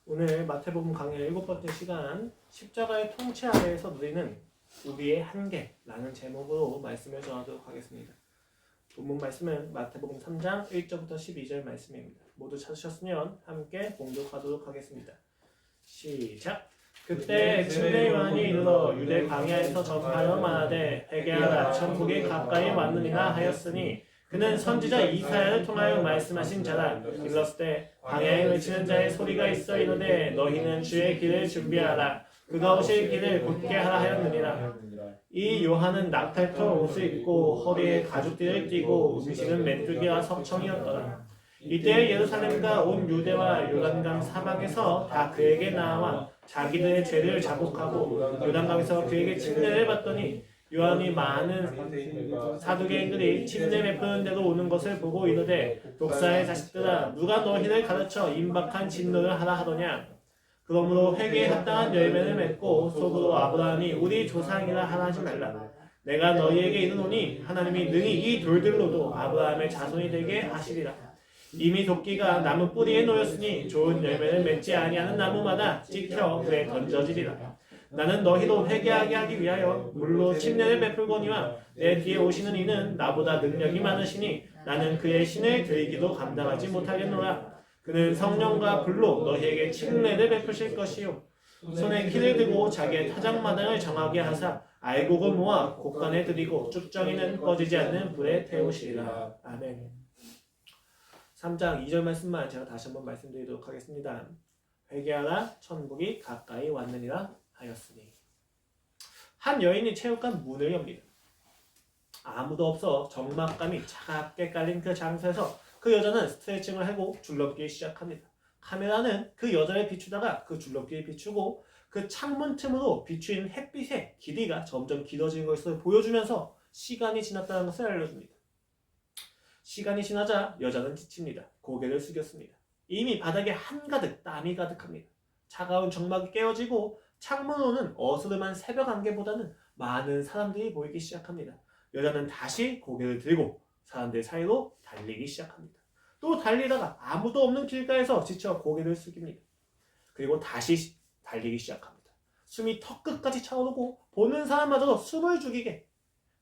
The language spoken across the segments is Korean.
오늘 마태복음 강의 7번째 시간 십자가의 통치 아래에서 누리는 우리의 한계라는 제목으로 말씀을 전하도록 하겠습니다. 본문 말씀은 마태복음 3장 1절부터 12절 말씀입니다. 모두 찾으셨으면 함께 봉독하도록 하겠습니다. 시작! 그때 침례 요한이 이르러 유대 광야에서 전파하여 말하되 회개하라 천국이 가까이 왔느니라 하였으니 그는 선지자 이사야를 통하여 말씀하신 자라. 일렀을 때 광야에 외치는 자의 소리가 있어 이르되 너희는 주의 길을 준비하라 그가 오실 길을 곧게 하라 하였느니라. 이 요한은 낙탈털 옷을 입고 허리에 가죽띠를 띠고 음식은 메뚜기와 석청이었더라. 이때 예루살렘과 온 유대와 요단강 사방에서 다 그에게 나와 자기들의 죄를 자복하고 요단강에서 그에게 침례를 받더니 요한이 많은 사두개인들이 침례 베푸는 데로 오는 것을 보고 이르되 독사의 자식들아 누가 너희를 가르쳐 임박한 진노를 하라 하더냐. 그러므로 회개에 합당한 열매를 맺고 속으로 아브라함이 우리 조상이라 하라 하지 말라. 내가 너희에게 이르노니 하나님이 능히 이 돌들로도 아브라함의 자손이 되게 하시리라. 이미 도끼가 나무 뿌리에 놓였으니 좋은 열매를 맺지 아니하는 나무마다 찍혀 불에 던져지리라. 나는 너희도 회개하게 하기 위하여 물로 침례를 베풀거니와 내 뒤에 오시는 이는 나보다 능력이 많으시니 나는 그의 신의 들기도 감당하지 못하겠노라. 그는 성령과 불로 너희에게 침례를 베푸실 것이요 손에 키를 들고 자기의 타작마당을 정하게 하사 알곡을 모아 곡간에 들이고 쭉정이는 꺼지지 않는 불에 태우시리라. 아멘. 3장 2절 말씀만 제가 다시 한번 말씀드리도록 하겠습니다. 회개하라 천국이 가까이 왔느니라 하였으니. 한 여인이 체육관 문을 엽니다. 아무도 없어 적막감이 차갑게 깔린 그 장소에서 그 여자는 스트레칭을 하고 줄넘기 시작합니다. 카메라는 그 여자를 비추다가 그 줄넘기를 비추고 그 창문 틈으로 비추인 햇빛의 길이가 점점 길어지는 것을 보여주면서 시간이 지났다는 것을 알려줍니다. 시간이 지나자 여자는 지칩니다. 고개를 숙였습니다. 이미 바닥에 한가득 땀이 가득합니다. 차가운 정막이 깨어지고 창문으로는 어스름한 새벽 안개보다는 많은 사람들이 보이기 시작합니다. 여자는 다시 고개를 들고 사람들 사이로 달리기 시작합니다. 또 달리다가 아무도 없는 길가에서 지쳐 고개를 숙입니다. 그리고 다시 달리기 시작합니다. 숨이 턱끝까지 차오르고 보는 사람마저도 숨을 죽이게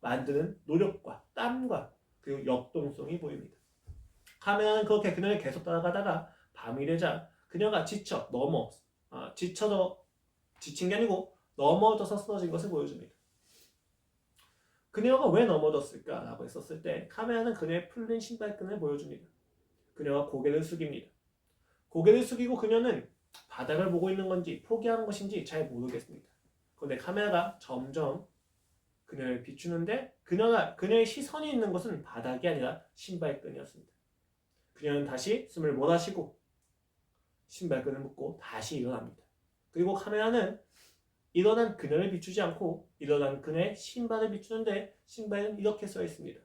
만드는 노력과 땀과 그리고 역동성이 보입니다. 카메라는 그렇게 그녀를 계속 따라가다가 밤이 되자 그녀가 지친 게 아니고 넘어져서 쓰러진 것을 보여줍니다. 그녀가 왜 넘어졌을까라고 했었을 때 카메라는 그녀의 풀린 신발끈을 보여줍니다. 그녀가 고개를 숙입니다. 고개를 숙이고 그녀는 바닥을 보고 있는 건지 포기한 것인지 잘 모르겠습니다. 그런데 카메라가 점점 그녀를 비추는데 그녀의 시선이 있는 것은 바닥이 아니라 신발끈이었습니다. 그녀는 다시 숨을 몰아쉬고 신발끈을 묶고 다시 일어납니다. 그리고 카메라는 일어난 그녀를 비추지 않고 일어난 그녀의 신발을 비추는데 신발은 이렇게 써 있습니다.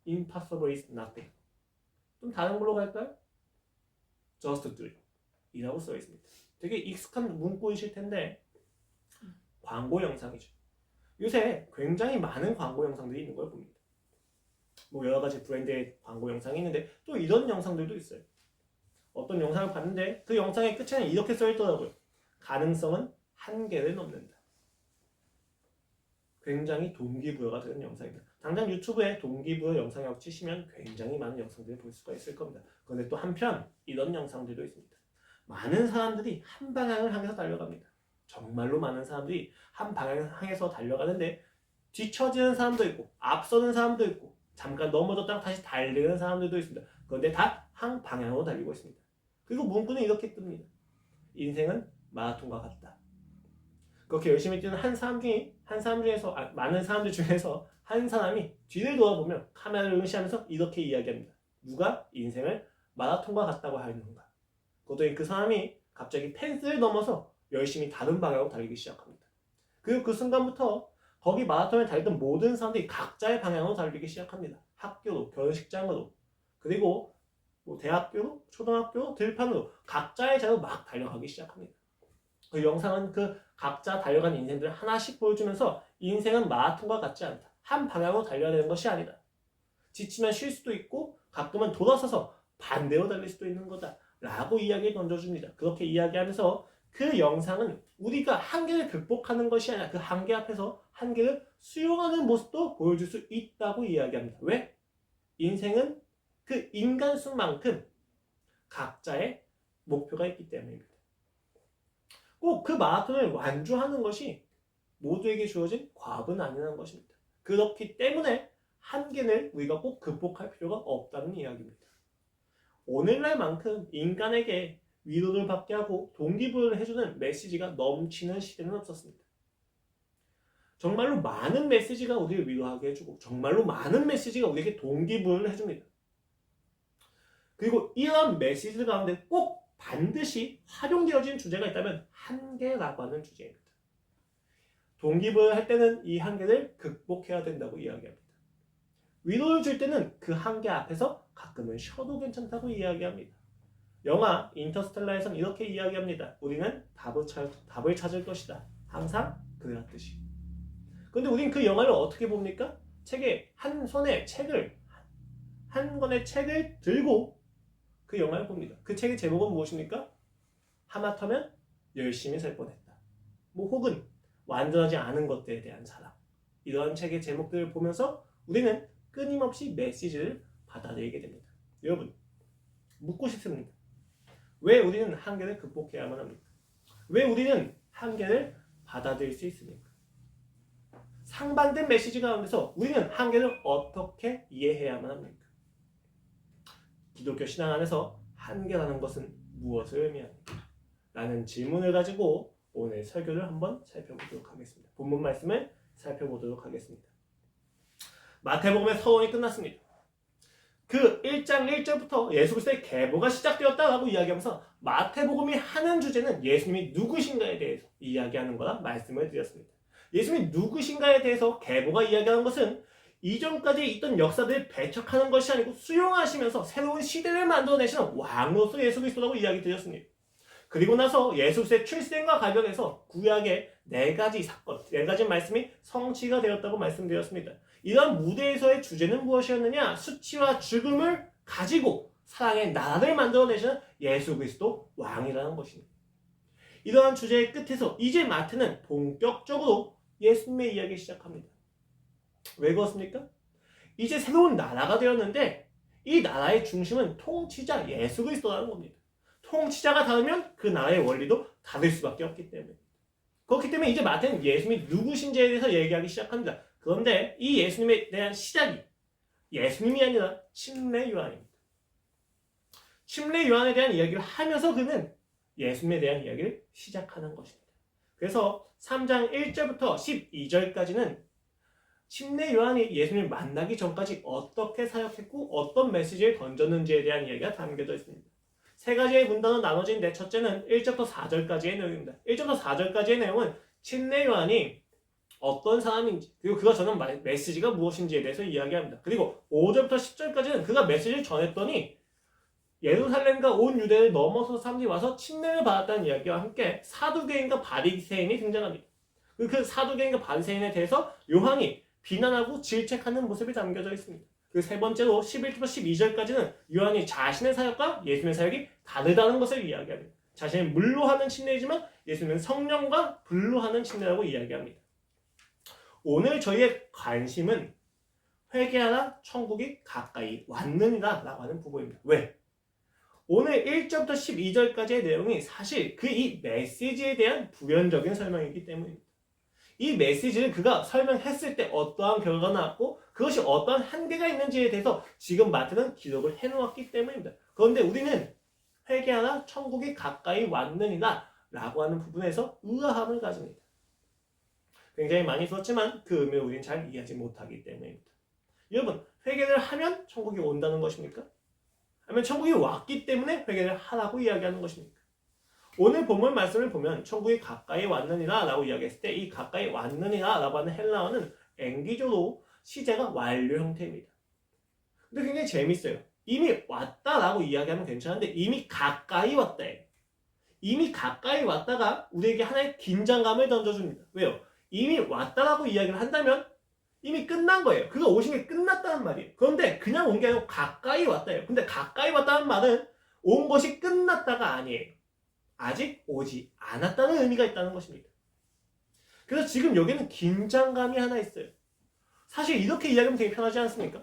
Impossible is nothing. 좀 다른 걸로 갈까요? Just do it 이라고 써 있습니다. 되게 익숙한 문구이실 텐데 광고 영상이죠. 요새 굉장히 많은 광고 영상들이 있는 걸 봅니다. 여러 가지 브랜드의 광고 영상이 있는데 또 이런 영상들도 있어요. 어떤 영상을 봤는데 그 영상의 끝에는 이렇게 써 있더라고요. 가능성은 한계를 넘는다. 굉장히 동기부여가 되는 영상입니다. 당장 유튜브에 동기부여 영상이라고 치시면 굉장히 많은 영상들을 볼 수가 있을 겁니다. 그런데 또 한편 이런 영상들도 있습니다. 많은 사람들이 한 방향을 향해서 달려갑니다. 정말로 많은 사람들이 한 방향을 향해서 달려가는데 뒤처지는 사람도 있고 앞서는 사람도 있고 잠깐 넘어졌다가 다시 달리는 사람들도 있습니다. 그런데 다 한 방향으로 달리고 있습니다. 그리고 문구는 이렇게 뜹니다. 인생은 마라톤과 같다. 그렇게 열심히 뛰는 많은 사람들 중에서 한 사람이 뒤를 돌아보며 카메라를 응시하면서 이렇게 이야기합니다. 누가 인생을 마라톤과 같다고 하였는가? 그랬더니 그 사람이 갑자기 펜스를 넘어서 열심히 다른 방향으로 달리기 시작합니다. 그리고 그 순간부터 거기 마라톤을 달리던 모든 사람들이 각자의 방향으로 달리기 시작합니다. 학교로, 결혼식장으로, 그리고 대학교로, 초등학교로, 들판으로 각자의 자로 막 달려가기 시작합니다. 그 영상은 그 각자 달려간 인생들을 하나씩 보여주면서 인생은 마라톤과 같지 않다. 한 방향으로 달려야 되는 것이 아니다. 지치면 쉴 수도 있고 가끔은 돌아서서 반대로 달릴 수도 있는 거다. 라고 이야기를 던져줍니다. 그렇게 이야기하면서 그 영상은 우리가 한계를 극복하는 것이 아니라 그 한계 앞에서 한계를 수용하는 모습도 보여줄 수 있다고 이야기합니다. 왜? 인생은 그 인간수만큼 각자의 목표가 있기 때문입니다. 꼭 그 마라톤을 완주하는 것이 모두에게 주어진 과업은 아니라는 것입니다. 그렇기 때문에 한계를 우리가 꼭 극복할 필요가 없다는 이야기입니다. 오늘날만큼 인간에게 위로를 받게 하고 동기부여를 해주는 메시지가 넘치는 시대는 없었습니다. 정말로 많은 메시지가 우리를 위로하게 해주고 정말로 많은 메시지가 우리에게 동기부여를 해줍니다. 그리고 이러한 메시지들 가운데 꼭 반드시 활용되어진 주제가 있다면 한계라고 하는 주제입니다. 동기부여할 때는 이 한계를 극복해야 된다고 이야기합니다. 위로를 줄 때는 그 한계 앞에서 가끔은 쉬어도 괜찮다고 이야기합니다. 영화 인터스텔라에서는 이렇게 이야기합니다. 우리는 답을 찾을 것이다. 항상 그랬듯이. 그런데 우리는 그 영화를 어떻게 봅니까? 한 권의 책을 들고 그 영화를 봅니다. 그 책의 제목은 무엇입니까? 하마터면 열심히 살 뻔했다. 혹은 완전하지 않은 것들에 대한 사랑. 이러한 책의 제목들을 보면서 우리는 끊임없이 메시지를 받아들이게 됩니다. 여러분, 묻고 싶습니다. 왜 우리는 한계를 극복해야만 합니까? 왜 우리는 한계를 받아들일 수 있습니까? 상반된 메시지 가운데서 우리는 한계를 어떻게 이해해야만 합니까? 기독교 신앙 안에서 한계라는 것은 무엇을 의미합니까? 라는 질문을 가지고 오늘 설교를 한번 살펴보도록 하겠습니다. 본문 말씀을 살펴보도록 하겠습니다. 마태복음의 서론이 끝났습니다. 그 1장 1절부터 예수 그리스도의 계보가 시작되었다라고 이야기하면서 마태복음이 하는 주제는 예수님이 누구신가에 대해서 이야기하는 거라 말씀을 드렸습니다. 예수님이 누구신가에 대해서 계보가 이야기하는 것은 이전까지 있던 역사들을 배척하는 것이 아니고 수용하시면서 새로운 시대를 만들어내시는 왕으로서 예수 그리스도라고 이야기 드렸습니다. 그리고 나서 예수 그리스도의 출생과 관련해서 구약의 4가지 사건, 4가지 말씀이 성취가 되었다고 말씀드렸습니다. 이러한 무대에서의 주제는 무엇이었느냐? 수치와 죽음을 가지고 사랑의 나라를 만들어내시는 예수 그리스도 왕이라는 것입니다. 이러한 주제의 끝에서 이제 마태는 본격적으로 예수님의 이야기를 시작합니다. 왜 그렇습니까? 이제 새로운 나라가 되었는데 이 나라의 중심은 통치자 예수 그리스도라는 겁니다. 통치자가 다르면 그 나라의 원리도 다를 수밖에 없기 때문에. 그렇기 때문에 이제 마태는 예수님이 누구신지에 대해서 얘기하기 시작합니다. 그런데 이 예수님에 대한 시작이 예수님이 아니라 침례 요한입니다. 침례 요한에 대한 이야기를 하면서 그는 예수님에 대한 이야기를 시작하는 것입니다. 그래서 3장 1절부터 12절까지는 침례 요한이 예수님을 만나기 전까지 어떻게 사역했고 어떤 메시지를 던졌는지에 대한 이야기가 담겨져 있습니다. 3가지의 문단으로 나눠진 첫째는 1절부터 4절까지의 내용입니다. 1절부터 4절까지의 내용은 침례 요한이 어떤 사람인지 그리고 그가 전한 메시지가 무엇인지에 대해서 이야기합니다. 그리고 5절부터 10절까지는 그가 메시지를 전했더니 예루살렘과 온 유대를 넘어서 사람들이 와서 침례를 받았다는 이야기와 함께 사두개인과 바리새인이 등장합니다. 그 사두개인과 바리새인에 대해서 요한이 비난하고 질책하는 모습이 담겨져 있습니다. 그 3번째로 11절부터 12절까지는 요한이 자신의 사역과 예수님의 사역이 다르다는 것을 이야기합니다. 자신은 물로 하는 침례이지만 예수님은 성령과 불로 하는 침례라고 이야기합니다. 오늘 저희의 관심은 회개하라 천국이 가까이 왔느니라 라고 하는 부분입니다. 왜? 오늘 1절부터 12절까지의 내용이 사실 이 메시지에 대한 부연적인 설명이기 때문입니다. 이 메시지를 그가 설명했을 때 어떠한 결과가 나왔고 그것이 어떠한 한계가 있는지에 대해서 지금 마태는 기록을 해놓았기 때문입니다. 그런데 우리는 회개하라 천국이 가까이 왔느니라 라고 하는 부분에서 의아함을 가집니다. 굉장히 많이 썼지만 그 의미를 우리는 잘 이해하지 못하기 때문입니다. 여러분, 회개를 하면 천국이 온다는 것입니까? 아니면 천국이 왔기 때문에 회개를 하라고 이야기하는 것입니까? 오늘 본문 말씀을 보면 천국이 가까이 왔느니라 라고 이야기했을 때 이 가까이 왔느니라 라고 하는 헬라어는 앵기조로 시제가 완료 형태입니다. 근데 굉장히 재밌어요. 이미 왔다라고 이야기하면 괜찮은데 이미 가까이 왔다예요. 이미 가까이 왔다가 우리에게 하나의 긴장감을 던져줍니다. 왜요? 이미 왔다라고 이야기를 한다면 이미 끝난 거예요. 그가 오신 게 끝났다는 말이에요. 그런데 그냥 온 게 아니고 가까이 왔다예요. 근데 가까이 왔다는 말은 온 것이 끝났다가 아니에요. 아직 오지 않았다는 의미가 있다는 것입니다. 그래서 지금 여기는 긴장감이 하나 있어요. 사실 이렇게 이야기하면 되게 편하지 않습니까?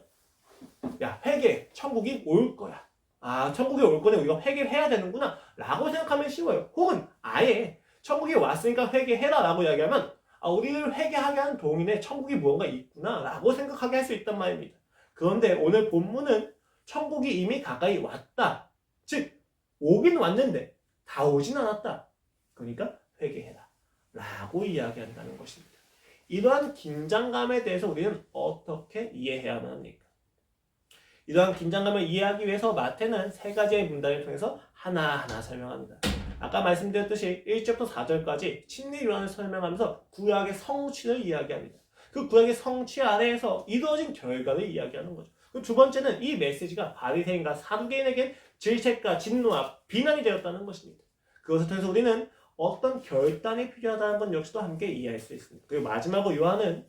야, 회개, 천국이 올 거야. 아, 천국이 올 거네. 우리가 회개를 해야 되는구나. 라고 생각하면 쉬워요. 혹은 아예 천국이 왔으니까 회개해라 라고 이야기하면 우리를 회개하게 한 동인에 천국이 무언가 있구나 라고 생각하게 할 수 있단 말입니다. 그런데 오늘 본문은 천국이 이미 가까이 왔다. 즉, 오긴 왔는데 다 오진 않았다. 그러니까 회개해라 라고 이야기한다는 것입니다. 이러한 긴장감에 대해서 우리는 어떻게 이해해야만 합니까? 이러한 긴장감을 이해하기 위해서 마태는 세 가지의 문단을 통해서 하나하나 설명합니다. 아까 말씀드렸듯이 1절부터 4절까지 침례 요한을 설명하면서 구약의 성취를 이야기합니다. 그 구약의 성취 아래에서 이루어진 결과를 이야기하는 거죠. 두 번째는 이 메시지가 바리새인과 사두개인에게 질책과 진노와 비난이 되었다는 것입니다. 그것을 통해서 우리는 어떤 결단이 필요하다는 것 역시도 함께 이해할 수 있습니다. 그리고 마지막으로 요한은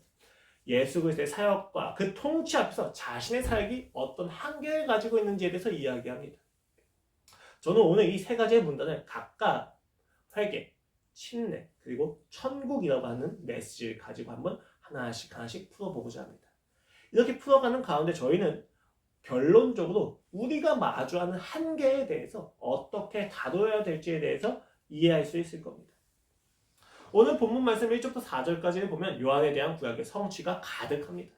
예수 그리스도의 사역과 그 통치 앞에서 자신의 사역이 어떤 한계를 가지고 있는지에 대해서 이야기합니다. 저는 오늘 이 세 가지의 문단을 각각 회개, 침례, 그리고 천국이라고 하는 메시지를 가지고 한번 하나씩 풀어보고자 합니다. 이렇게 풀어가는 가운데 저희는 결론적으로 우리가 마주하는 한계에 대해서 어떻게 다뤄야 될지에 대해서 이해할 수 있을 겁니다. 오늘 본문 말씀 1절부터 4절까지를 보면 요한에 대한 구약의 성취가 가득합니다.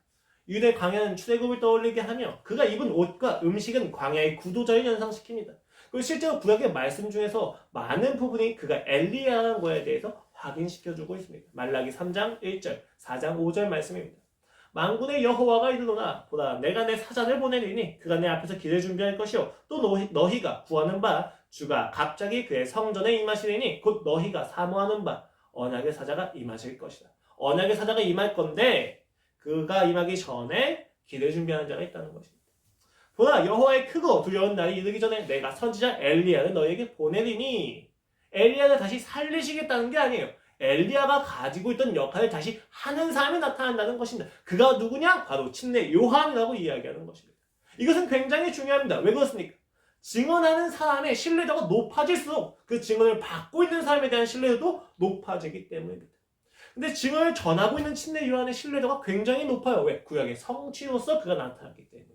유대 광야는 출애굽을 떠올리게 하며 그가 입은 옷과 음식은 광야의 구도자를 연상시킵니다. 그리고 실제로 구약의 말씀 중에서 많은 부분이 그가 엘리야라는 거에 대해서 확인시켜주고 있습니다. 말라기 3장 1절, 4장 5절 말씀입니다. 만군의 여호와가 이르노라 보라 내가 내 사자를 보내리니 그가 내 앞에서 길을 준비할 것이요 또 너희가 구하는 바 주가 갑자기 그의 성전에 임하시리니 곧 너희가 사모하는 바 언약의 사자가 임하실 것이다. 언약의 사자가 임할 건데 그가 임하기 전에 길을 준비하는 자가 있다는 것입니다. 보라 여호와의 크고 두려운 날이 이르기 전에 내가 선지자 엘리야를 너희에게 보내리니 엘리야를 다시 살리시겠다는 게 아니에요. 엘리야가 가지고 있던 역할을 다시 하는 사람이 나타난다는 것입니다. 그가 누구냐? 바로 침례 요한이라고 이야기하는 것입니다. 이것은 굉장히 중요합니다. 왜 그렇습니까? 증언하는 사람의 신뢰도가 높아질수록 그 증언을 받고 있는 사람에 대한 신뢰도도 높아지기 때문입니다. 근데 증언을 전하고 있는 침례 요한의 신뢰도가 굉장히 높아요. 왜? 구약의 성취로서 그가 나타났기 때문에.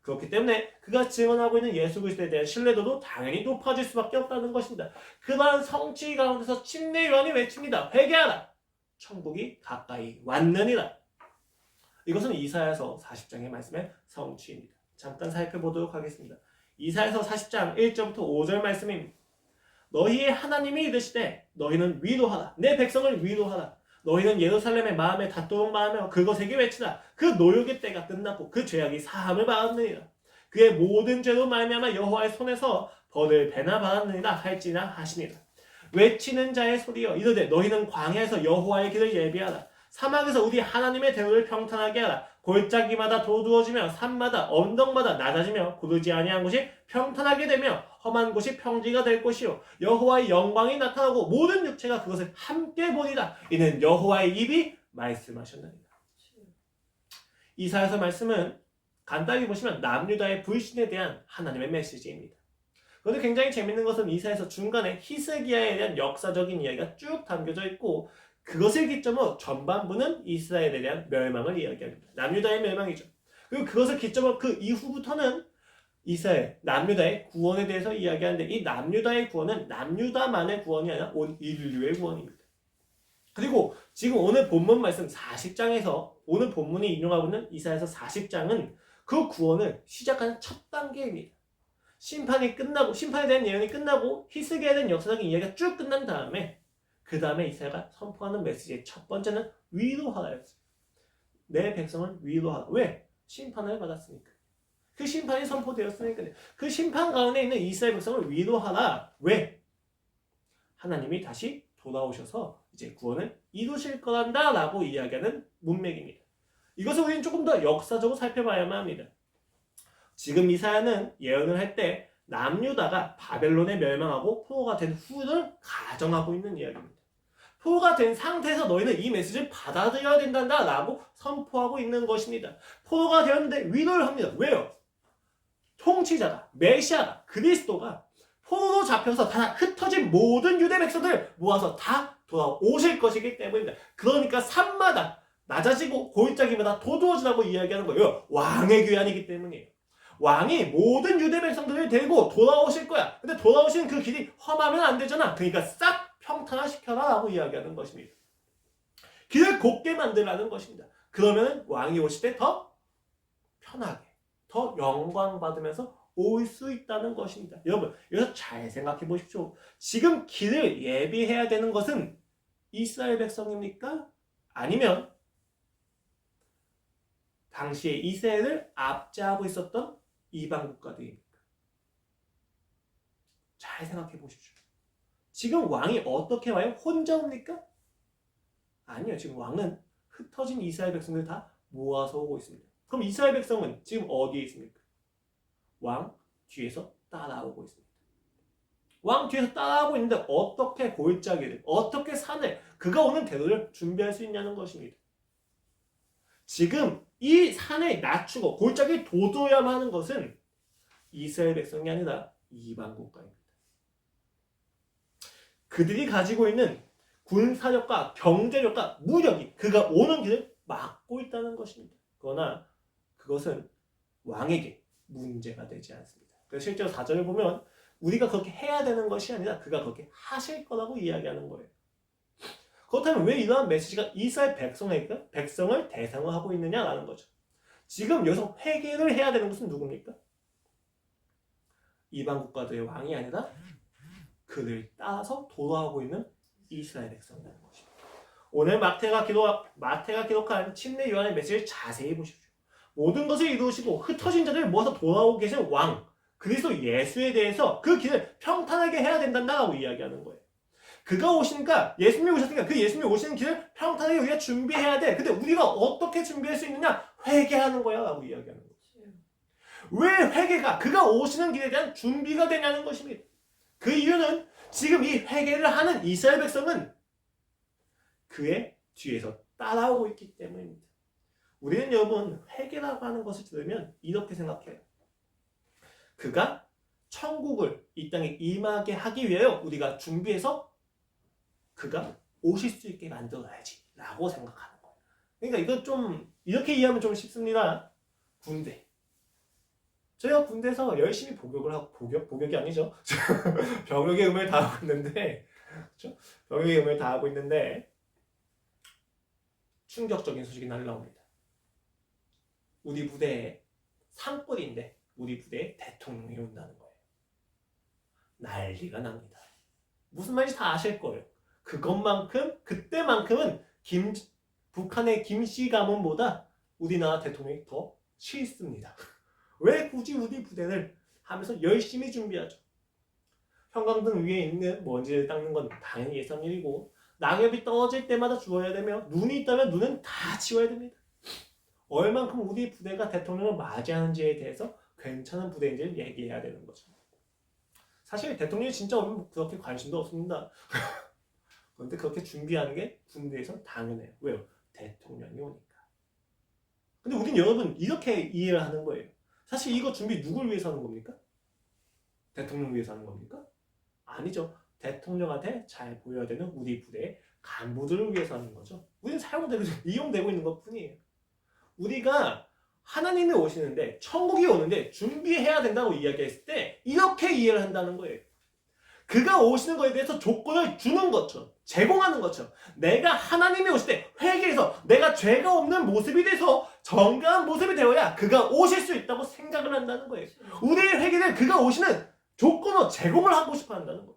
그렇기 때문에 그가 증언하고 있는 예수 그리스도에 대한 신뢰도도 당연히 높아질 수밖에 없다는 것입니다. 그러한 성취 가운데서 침례 요한이 외칩니다. 회개하라! 천국이 가까이 왔느니라. 이것은 이사야서 40장의 말씀의 성취입니다. 잠깐 살펴보도록 하겠습니다. 이사야서 40장 1절부터 5절 말씀입니다. 너희의 하나님이 이르시되 너희는 위로하라. 내 백성을 위로하라. 너희는 예루살렘의 마음에 다투는 마음에 그것에게 외치라. 그 노역의 때가 끝났고 그 죄악이 사함을 받았느니라. 그의 모든 죄로 말미암아 여호와의 손에서 벌을 배나 받았느니라 할지나 하시니라. 외치는 자의 소리여 이르되 너희는 광야에서 여호와의 길을 예비하라. 사막에서 우리 하나님의 대로를 평탄하게 하라. 골짜기마다 도두어지며 산마다 언덕마다 낮아지며 고르지 아니한 곳이 평탄하게 되며 험한 곳이 평지가 될 것이요 여호와의 영광이 나타나고 모든 육체가 그것을 함께 보리라. 이는 여호와의 입이 말씀하셨느니라. 이사야서 말씀은 간단히 보시면 남유다의 불신에 대한 하나님의 메시지입니다. 그런데 굉장히 재밌는 것은 이사야서 중간에 히스기야에 대한 역사적인 이야기가 쭉 담겨져 있고 그것을 기점으로 전반부는 이스라엘에 대한 멸망을 이야기합니다. 남유다의 멸망이죠. 그리고 그것을 기점으로 그 이후부터는 이스라엘, 남유다의 구원에 대해서 이야기하는데 이 남유다의 구원은 남유다만의 구원이 아니라 온 인류의 구원입니다. 그리고 지금 오늘 본문 말씀 40장에서 오늘 본문이 인용하고 있는 이사야서 40장은 그 구원을 시작하는 첫 단계입니다. 심판이 끝나고 심판에 대한 예언이 끝나고 히스기야에 대한 역사적인 이야기가 쭉 끝난 다음에 그 다음에 이사야가 선포하는 메시지의 첫 번째는 위로하라였어요. 내 백성을 위로하라. 왜? 심판을 받았으니까. 그 심판이 선포되었으니까. 그 심판 가운데 있는 이스라엘 백성을 위로하라. 왜? 하나님이 다시 돌아오셔서 이제 구원을 이루실 거란다 라고 이야기하는 문맥입니다. 이것을 우리는 조금 더 역사적으로 살펴봐야만 합니다. 지금 이사야는 예언을 할 때 남유다가 바벨론에 멸망하고 포로가 된 후를 가정하고 있는 이야기입니다. 포로가 된 상태에서 너희는 이 메시지를 받아들여야 된단다 라고 선포하고 있는 것입니다. 포로가 되었는데 위로를 합니다. 왜요? 통치자가, 메시아가, 그리스도가 포로로 잡혀서 다 흩어진 모든 유대 백성들을 모아서 다 돌아오실 것이기 때문입니다. 그러니까 산마다 낮아지고 골짜기마다 도두어지라고 이야기하는 거예요. 왕의 귀환이기 때문이에요. 왕이 모든 유대 백성들을 데리고 돌아오실 거야. 근데 돌아오시는 그 길이 험하면 안 되잖아. 그러니까 싹 평탄화시켜라 라고 이야기하는 것입니다. 길을 곱게 만들라는 것입니다. 그러면 왕이 오실 때 더 편하게, 더 영광받으면서 올 수 있다는 것입니다. 여러분, 여기서 잘 생각해 보십시오. 지금 길을 예비해야 되는 것은 이스라엘 백성입니까? 아니면 당시에 이스라엘을 압제하고 있었던 이방 국가들입니까? 잘 생각해 보십시오. 지금 왕이 어떻게 와요? 혼자 옵니까? 아니요. 지금 왕은 흩어진 이스라엘 백성들 다 모아서 오고 있습니다. 그럼 이스라엘 백성은 지금 어디에 있습니까? 왕 뒤에서 따라오고 있습니다. 왕 뒤에서 따라오고 있는데 어떻게 골짜기를, 어떻게 산을, 그가 오는 대로를 준비할 수 있냐는 것입니다. 지금 이 산을 낮추고 골짜기를 돋워야만 하는 것은 이스라엘 백성이 아니라 이방 국가입니다. 그들이 가지고 있는 군사력과 경제력과 무력이 그가 오는 길을 막고 있다는 것입니다. 그러나 그것은 왕에게 문제가 되지 않습니다. 그래서 실제로 4절을 보면 우리가 그렇게 해야 되는 것이 아니라 그가 그렇게 하실 거라고 이야기하는 거예요. 그렇다면 왜 이러한 메시지가 이스라엘 백성을 대상으로 하고 있느냐라는 거죠. 지금 여기서 회개를 해야 되는 것은 누굽니까? 이방 국가들의 왕이 아니라 그를 따라서 돌아오고 있는 이스라엘 백성이라는 것입니다. 오늘 마태가 기록한 침례 요한의 메시지를 자세히 보십시오. 모든 것을 이루시고 흩어진 자들을 모아서 돌아오고 계신 왕 그리스도 예수에 대해서 그 길을 평탄하게 해야 된다고 이야기하는 거예요. 그가 오시니까 예수님이 오셨으니까 그 예수님이 오시는 길을 평탄하게 우리가 준비해야 돼. 근데 우리가 어떻게 준비할 수 있느냐? 회개하는 거야 라고 이야기하는 거죠. 왜 회개가 그가 오시는 길에 대한 준비가 되냐는 것입니다. 그 이유는 지금 이 회개를 하는 이스라엘 백성은 그의 뒤에서 따라오고 있기 때문입니다. 우리는 여러분 회개라고 하는 것을 들으면 이렇게 생각해요. 그가 천국을 이 땅에 임하게 하기 위하여 우리가 준비해서 그가 오실 수 있게 만들어야지 라고 생각하는 거예요. 그러니까 이거 좀 이렇게 이해하면 좀 쉽습니다. 군대. 저희가 군대에서 열심히 복역을 하고 복역이 아니죠. 병역의 의무를 다하고 있는데 그렇죠? 병역의 의무를 다하고 있는데 충격적인 소식이 날라옵니다. 우리 부대에 산불인데 우리 부대에 대통령이 온다는 거예요. 난리가 납니다. 무슨 말인지 다 아실 거예요. 그때만큼은 북한의 김씨 가문보다 우리나라 대통령이 더 싫습니다. 왜 굳이 우리 부대를 하면서 열심히 준비하죠. 형광등 위에 있는 먼지를 닦는 건 당연히 예상 일이고 낙엽이 떨어질 때마다 주워야 되며 눈이 있다면 눈은 다 치워야 됩니다. 얼만큼 우리 부대가 대통령을 맞이하는지에 대해서 괜찮은 부대인지를 얘기해야 되는 거죠. 사실 대통령이 진짜 오면 그렇게 관심도 없습니다. 그런데 그렇게 준비하는 게 군대에서 당연해요. 왜요? 대통령이 오니까. 근데 우린 여러분 이렇게 이해를 하는 거예요. 사실 이거 준비 누굴 위해서 하는 겁니까? 대통령 위해서 하는 겁니까? 아니죠. 대통령한테 잘 보여야 되는 우리 부대의 간부들을 위해서 하는 거죠. 우리는 사용되고 이용되고 있는 것 뿐이에요. 우리가 하나님이 오시는데 천국이 오는데 준비해야 된다고 이야기했을 때 이렇게 이해를 한다는 거예요. 그가 오시는 것에 대해서 조건을 주는 것처럼 제공하는 것처럼 내가 하나님이 오실 때 회개해서 내가 죄가 없는 모습이 돼서 정결한 모습이 되어야 그가 오실 수 있다고 생각을 한다는 거예요. 우리의 회개는 그가 오시는 조건으로 제공을 하고 싶어 한다는 거예요.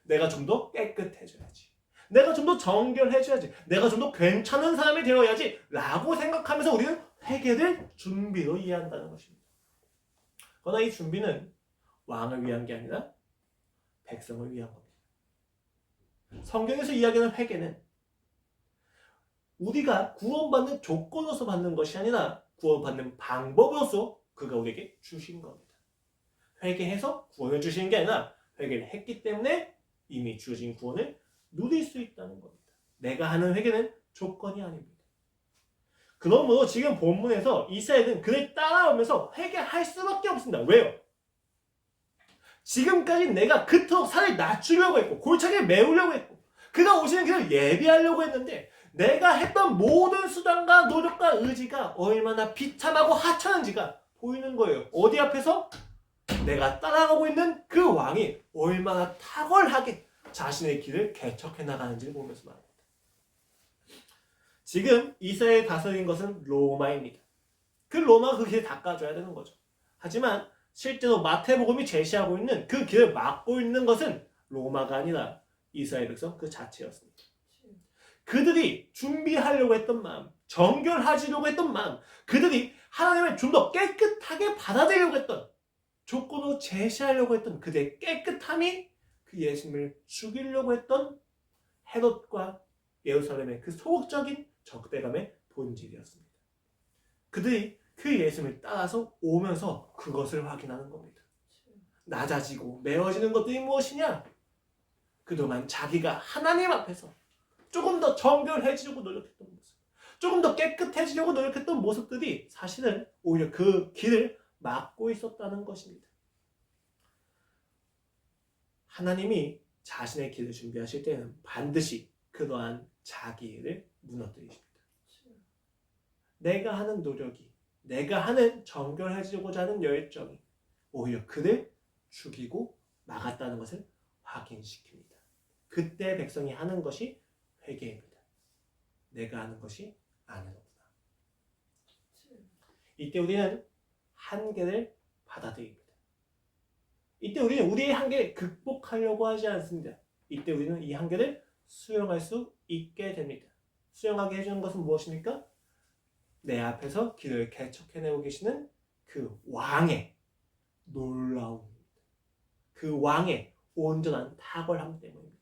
내가 좀 더 깨끗해져야지. 내가 좀 더 정결해져야지. 내가 좀 더 괜찮은 사람이 되어야지 라고 생각하면서 우리는 회개를 준비로 이해한다는 것입니다. 그러나 이 준비는 왕을 위한 게 아니라 백성을 위한 겁니다. 성경에서 이야기하는 회개는 우리가 구원받는 조건으로서 받는 것이 아니라 구원받는 방법으로서 그가 우리에게 주신 겁니다. 회개해서 구원을 주시는 게 아니라 회개를 했기 때문에 이미 주어진 구원을 누릴 수 있다는 겁니다. 내가 하는 회개는 조건이 아닙니다. 그러므로 지금 본문에서 이스라엘은 그를 따라오면서 회개할 수밖에 없습니다. 왜요? 지금까지 내가 그토록 살을 낮추려고 했고 골짜기를 메우려고 했고 그가 오시는 길을 예비하려고 했는데 내가 했던 모든 수단과 노력과 의지가 얼마나 비참하고 하찮은지가 보이는 거예요. 어디 앞에서? 내가 따라가고 있는 그 왕이 얼마나 탁월하게 자신의 길을 개척해 나가는지를 보면서 말합니다. 지금 이스라엘 다스린 것은 로마입니다. 그 로마가 그 길을 닦아줘야 되는 거죠. 하지만 실제로 마태복음이 제시하고 있는 그 길을 막고 있는 것은 로마가 아니라 이스라엘 백성 그 자체였습니다. 그들이 준비하려고 했던 마음, 정결하시려고 했던 마음, 그들이 하나님을 좀 더 깨끗하게 받아들이려고 했던 조건으로 제시하려고 했던 그들의 깨끗함이 그 예수님을 죽이려고 했던 헤롯과 예루살렘의 그 소극적인 적대감의 본질이었습니다. 그들이 그 예수님을 따라서 오면서 그것을 확인하는 겁니다. 낮아지고 메어지는 것들이 무엇이냐? 그동안 자기가 하나님 앞에서 조금 더 정결해지려고 노력했던 모습, 조금 더 깨끗해지려고 노력했던 모습들이 사실은 오히려 그 길을 막고 있었다는 것입니다. 하나님이 자신의 길을 준비하실 때는 반드시 그러한 자기를 무너뜨리십니다. 내가 하는 노력이, 내가 하는 정결해지고자 하는 열정이 오히려 그를 죽이고 막았다는 것을 확인시킵니다. 그때 백성이 하는 것이 회개입니다. 내가 하는 것이 아니로구나. 이때 우리는 한계를 받아들입니다. 이때 우리는 우리의 한계를 극복하려고 하지 않습니다. 이때 우리는 이 한계를 수용할 수 있게 됩니다. 수용하게 해주는 것은 무엇입니까? 내 앞에서 길을 개척해내고 계시는 그 왕의 놀라움입니다. 그 왕의 온전한 탁월함 때문입니다.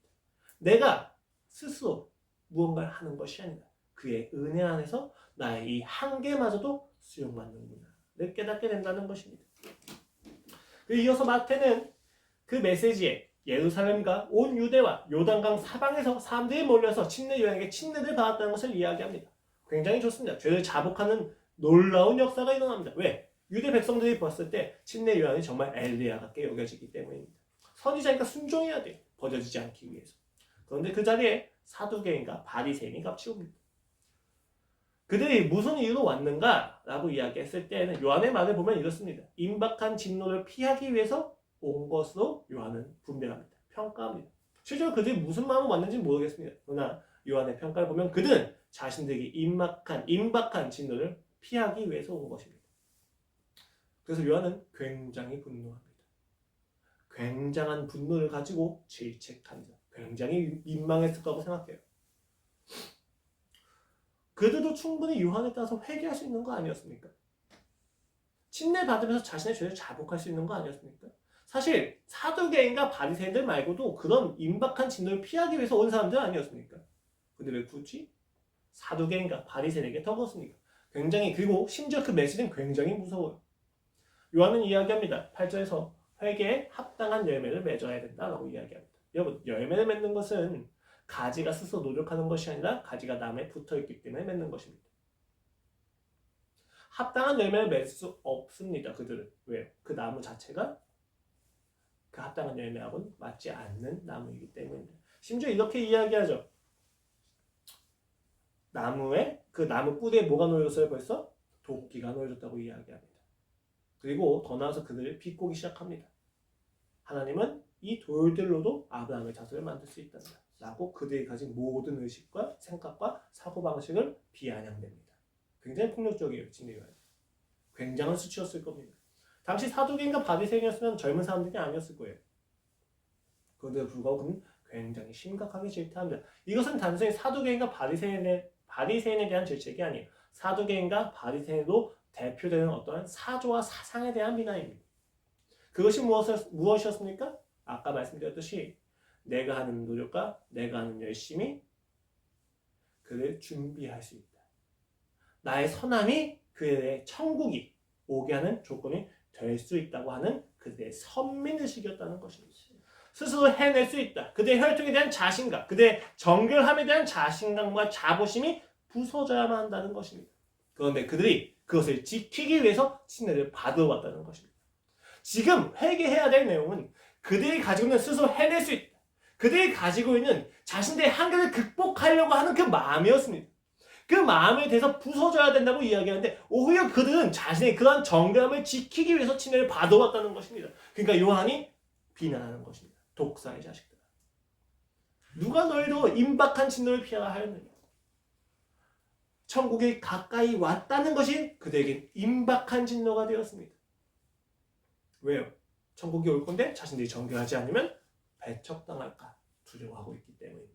내가 스스로 무언가를 하는 것이 아니라 그의 은혜 안에서 나의 이 한계마저도 수용받는구나를 깨닫게 된다는 것입니다. 이어서 마태는 그 메시지에 예루살렘과 온 유대와 요단강 사방에서 사람들이 몰려서 침례 요한에게 침례를 받았다는 것을 이야기합니다. 굉장히 좋습니다. 죄를 자복하는 놀라운 역사가 일어납니다. 왜? 유대 백성들이 봤을 때 침례 요한이 정말 엘리야 같게 여겨지기 때문입니다. 선지자니까 순종해야 돼요. 버려지지 않기 위해서. 그런데 그 자리에 사두개인과 바리새인이 값치옵니다. 그들이 무슨 이유로 왔는가? 라고 이야기했을 때는 요한의 말을 보면 이렇습니다. 임박한 진노를 피하기 위해서 온 것으로 요한은 분별합니다. 평가합니다. 실제로 그들이 무슨 마음으로 왔는지 모르겠습니다. 그러나 요한의 평가를 보면 그들은 자신들이 임박한 진노를 피하기 위해서 온 것입니다. 그래서 요한은 굉장히 분노합니다. 굉장한 분노를 가지고 질책합니다. 굉장히 민망했을 거라고 생각해요. 그들도 충분히 요한에 따라서 회개할 수 있는 거 아니었습니까? 침례 받으면서 자신의 죄를 자복할 수 있는 거 아니었습니까? 사실 사두개인과 바리새인들 말고도 그런 임박한 진노를 피하기 위해서 온 사람들 아니었습니까? 근데 왜 굳이 사두개인과 바리새인에게 터졌습니까? 굉장히, 그리고 심지어 그 메시지는 굉장히 무서워요. 요한은 이야기합니다. 8절에서 회개에 합당한 열매를 맺어야 된다라고 이야기합니다. 여러분, 열매를 맺는 것은 가지가 스스로 노력하는 것이 아니라 가지가 나무에 붙어있기 때문에 맺는 것입니다. 합당한 열매를 맺을 수 없습니다. 그들은. 왜요? 그 나무 자체가 그 합당한 열매하고는 맞지 않는 나무이기 때문입니다. 심지어 이렇게 이야기하죠. 그 나무 뿌리에 뭐가 놓여졌어요? 벌써? 도끼가 놓여졌다고 이야기합니다. 그리고 더 나아가서 그들을 비꼬기 시작합니다. 하나님은 이 돌들로도 아브라함의 자손을 만들 수 있단다 라고 그들이 가진 모든 의식과 생각과 사고방식을 비아냥댑니다. 굉장히 폭력적이에요. 진리가. 굉장한 수치였을 겁니다. 당시 사두개인과 바리새인이었으면 젊은 사람들이 아니었을 거예요. 그런데도 불구하고 그는 굉장히 심각하게 질타합니다. 이것은 단순히 사두개인과 바리새인에 대한 질책이 아니에요. 사두개인과 바리새인으로 대표되는 어떠한 사조와 사상에 대한 비난입니다. 그것이 무엇이었습니까? 아까 말씀드렸듯이 내가 하는 노력과 내가 하는 열심이 그를 준비할 수 있다. 나의 선함이 그의 천국이 오게 하는 조건이 될 수 있다고 하는 그들의 선민의식이었다는 것입니다. 스스로 해낼 수 있다. 그들의 혈통에 대한 자신감, 그들의 정결함에 대한 자신감과 자부심이 부서져야만 한다는 것입니다. 그런데 그들이 그것을 지키기 위해서 침례를 받아왔다는 것입니다. 지금 회개해야 될 내용은 그들이 가지고 있는 스스로 해낼 수 있다. 그들이 가지고 있는 자신들의 한계를 극복하려고 하는 그 마음이었습니다. 그 마음에 대해서 부서져야 된다고 이야기하는데 오히려 그들은 자신의 그러한 정결함을 지키기 위해서 침례를 받아왔다는 것입니다. 그러니까 요한이 비난하는 것입니다. 독사의 자식들. 누가 너희도 임박한 진노를 피하라 하였느냐. 천국에 가까이 왔다는 것이 그들에게 임박한 진노가 되었습니다. 왜요? 천국이 올 건데 자신들이 정결하지 않으면 배척당할까 두려워하고 있기 때문입니다.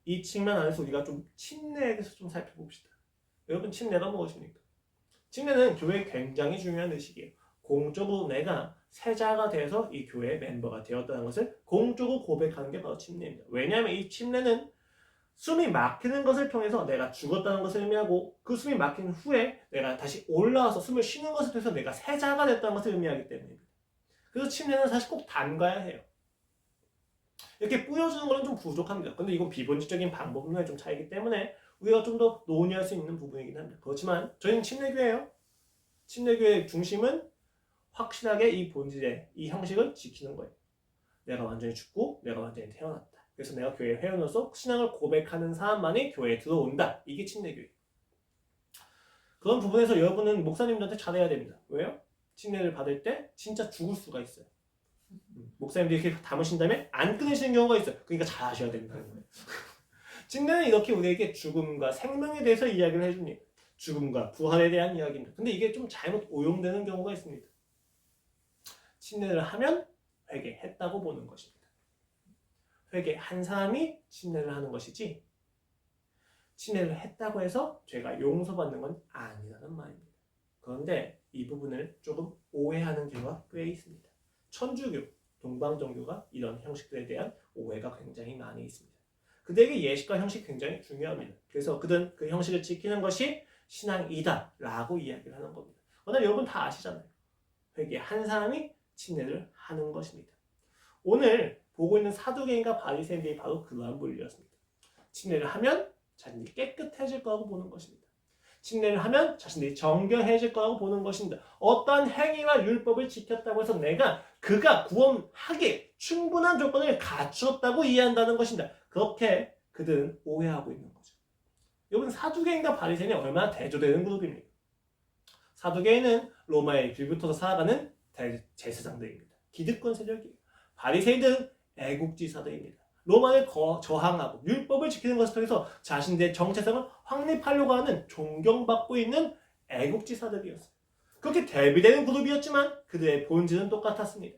이 측면 안에서 우리가 좀 침례에 대해서 좀 살펴봅시다. 여러분, 침례가 무엇입니까? 침례는 교회에 굉장히 중요한 의식이에요. 공적으로 내가 세자가 돼서 이 교회의 멤버가 되었다는 것을 공적으로 고백하는 게 바로 침례입니다. 왜냐하면 이 침례는 숨이 막히는 것을 통해서 내가 죽었다는 것을 의미하고 그 숨이 막힌 후에 내가 다시 올라와서 숨을 쉬는 것을 통해서 내가 세자가 됐다는 것을 의미하기 때문입니다. 그래서 침례는 사실 꼭 담가야 해요. 이렇게 뿌려주는 것은 좀 부족합니다. 근데 이건 비본질적인 방법론의 좀 차이기 때문에 우리가 좀 더 논의할 수 있는 부분이긴 합니다. 그렇지만 저희는 침례교회예요. 침례교회의 중심은 확실하게 이 본질의 이 형식을 지키는 거예요. 내가 완전히 죽고 내가 완전히 태어났다. 그래서 내가 교회의 회원으로서 신앙을 고백하는 사람만이 교회에 들어온다. 이게 침례교회. 그런 부분에서 여러분은 목사님들한테 잘해야 됩니다. 왜요? 침례를 받을 때 진짜 죽을 수가 있어요. 목사님들이 이렇게 담으신 다음에 안 끊으시는 경우가 있어요. 그러니까 잘 하셔야 된다는 거예요. 침례는 이렇게 우리에게 죽음과 생명에 대해서 이야기를 해줍니다. 죽음과 부활에 대한 이야기입니다. 근데 이게 좀 잘못 오용되는 경우가 있습니다. 침례를 하면 회개했다고 보는 것입니다. 회개한 사람이 침례를 하는 것이지 침례를 했다고 해서 죄가 용서받는 건 아니라는 말입니다. 그런데 이 부분을 조금 오해하는 경우가 꽤 있습니다. 천주교, 동방종교가 이런 형식들에 대한 오해가 굉장히 많이 있습니다. 그들에게 예식과 형식이 굉장히 중요합니다. 그래서 그들은 그 형식을 지키는 것이 신앙이다 라고 이야기를 하는 겁니다. 그러나 여러분 다 아시잖아요. 회개한 사람이 침례를 하는 것입니다. 오늘 보고 있는 사두개인과 바리새인들이 바로 그러한 분류였습니다. 침례를 하면 자신들이 깨끗해질 거라고 보는 것입니다. 침례를 하면 자신들이 정결해질 거라고 보는 것입니다. 어떠한 행위와 율법을 지켰다고 해서 그가 구원하기에 충분한 조건을 갖추었다고 이해한다는 것입니다. 그렇게 그들은 오해하고 있는 거죠. 여러분, 사두개인과 바리새인이 얼마나 대조되는 그룹입니까? 사두개인은 로마의 길부터서 살아가는 제사장들입니다. 기득권 세력이에요. 바리새인들은 애국지사들입니다. 로마에 저항하고 율법을 지키는 것을 통해서 자신들의 정체성을 확립하려고 하는 존경받고 있는 애국지사들이었어요. 그렇게 대비되는 그룹이었지만 그들의 본질은 똑같았습니다.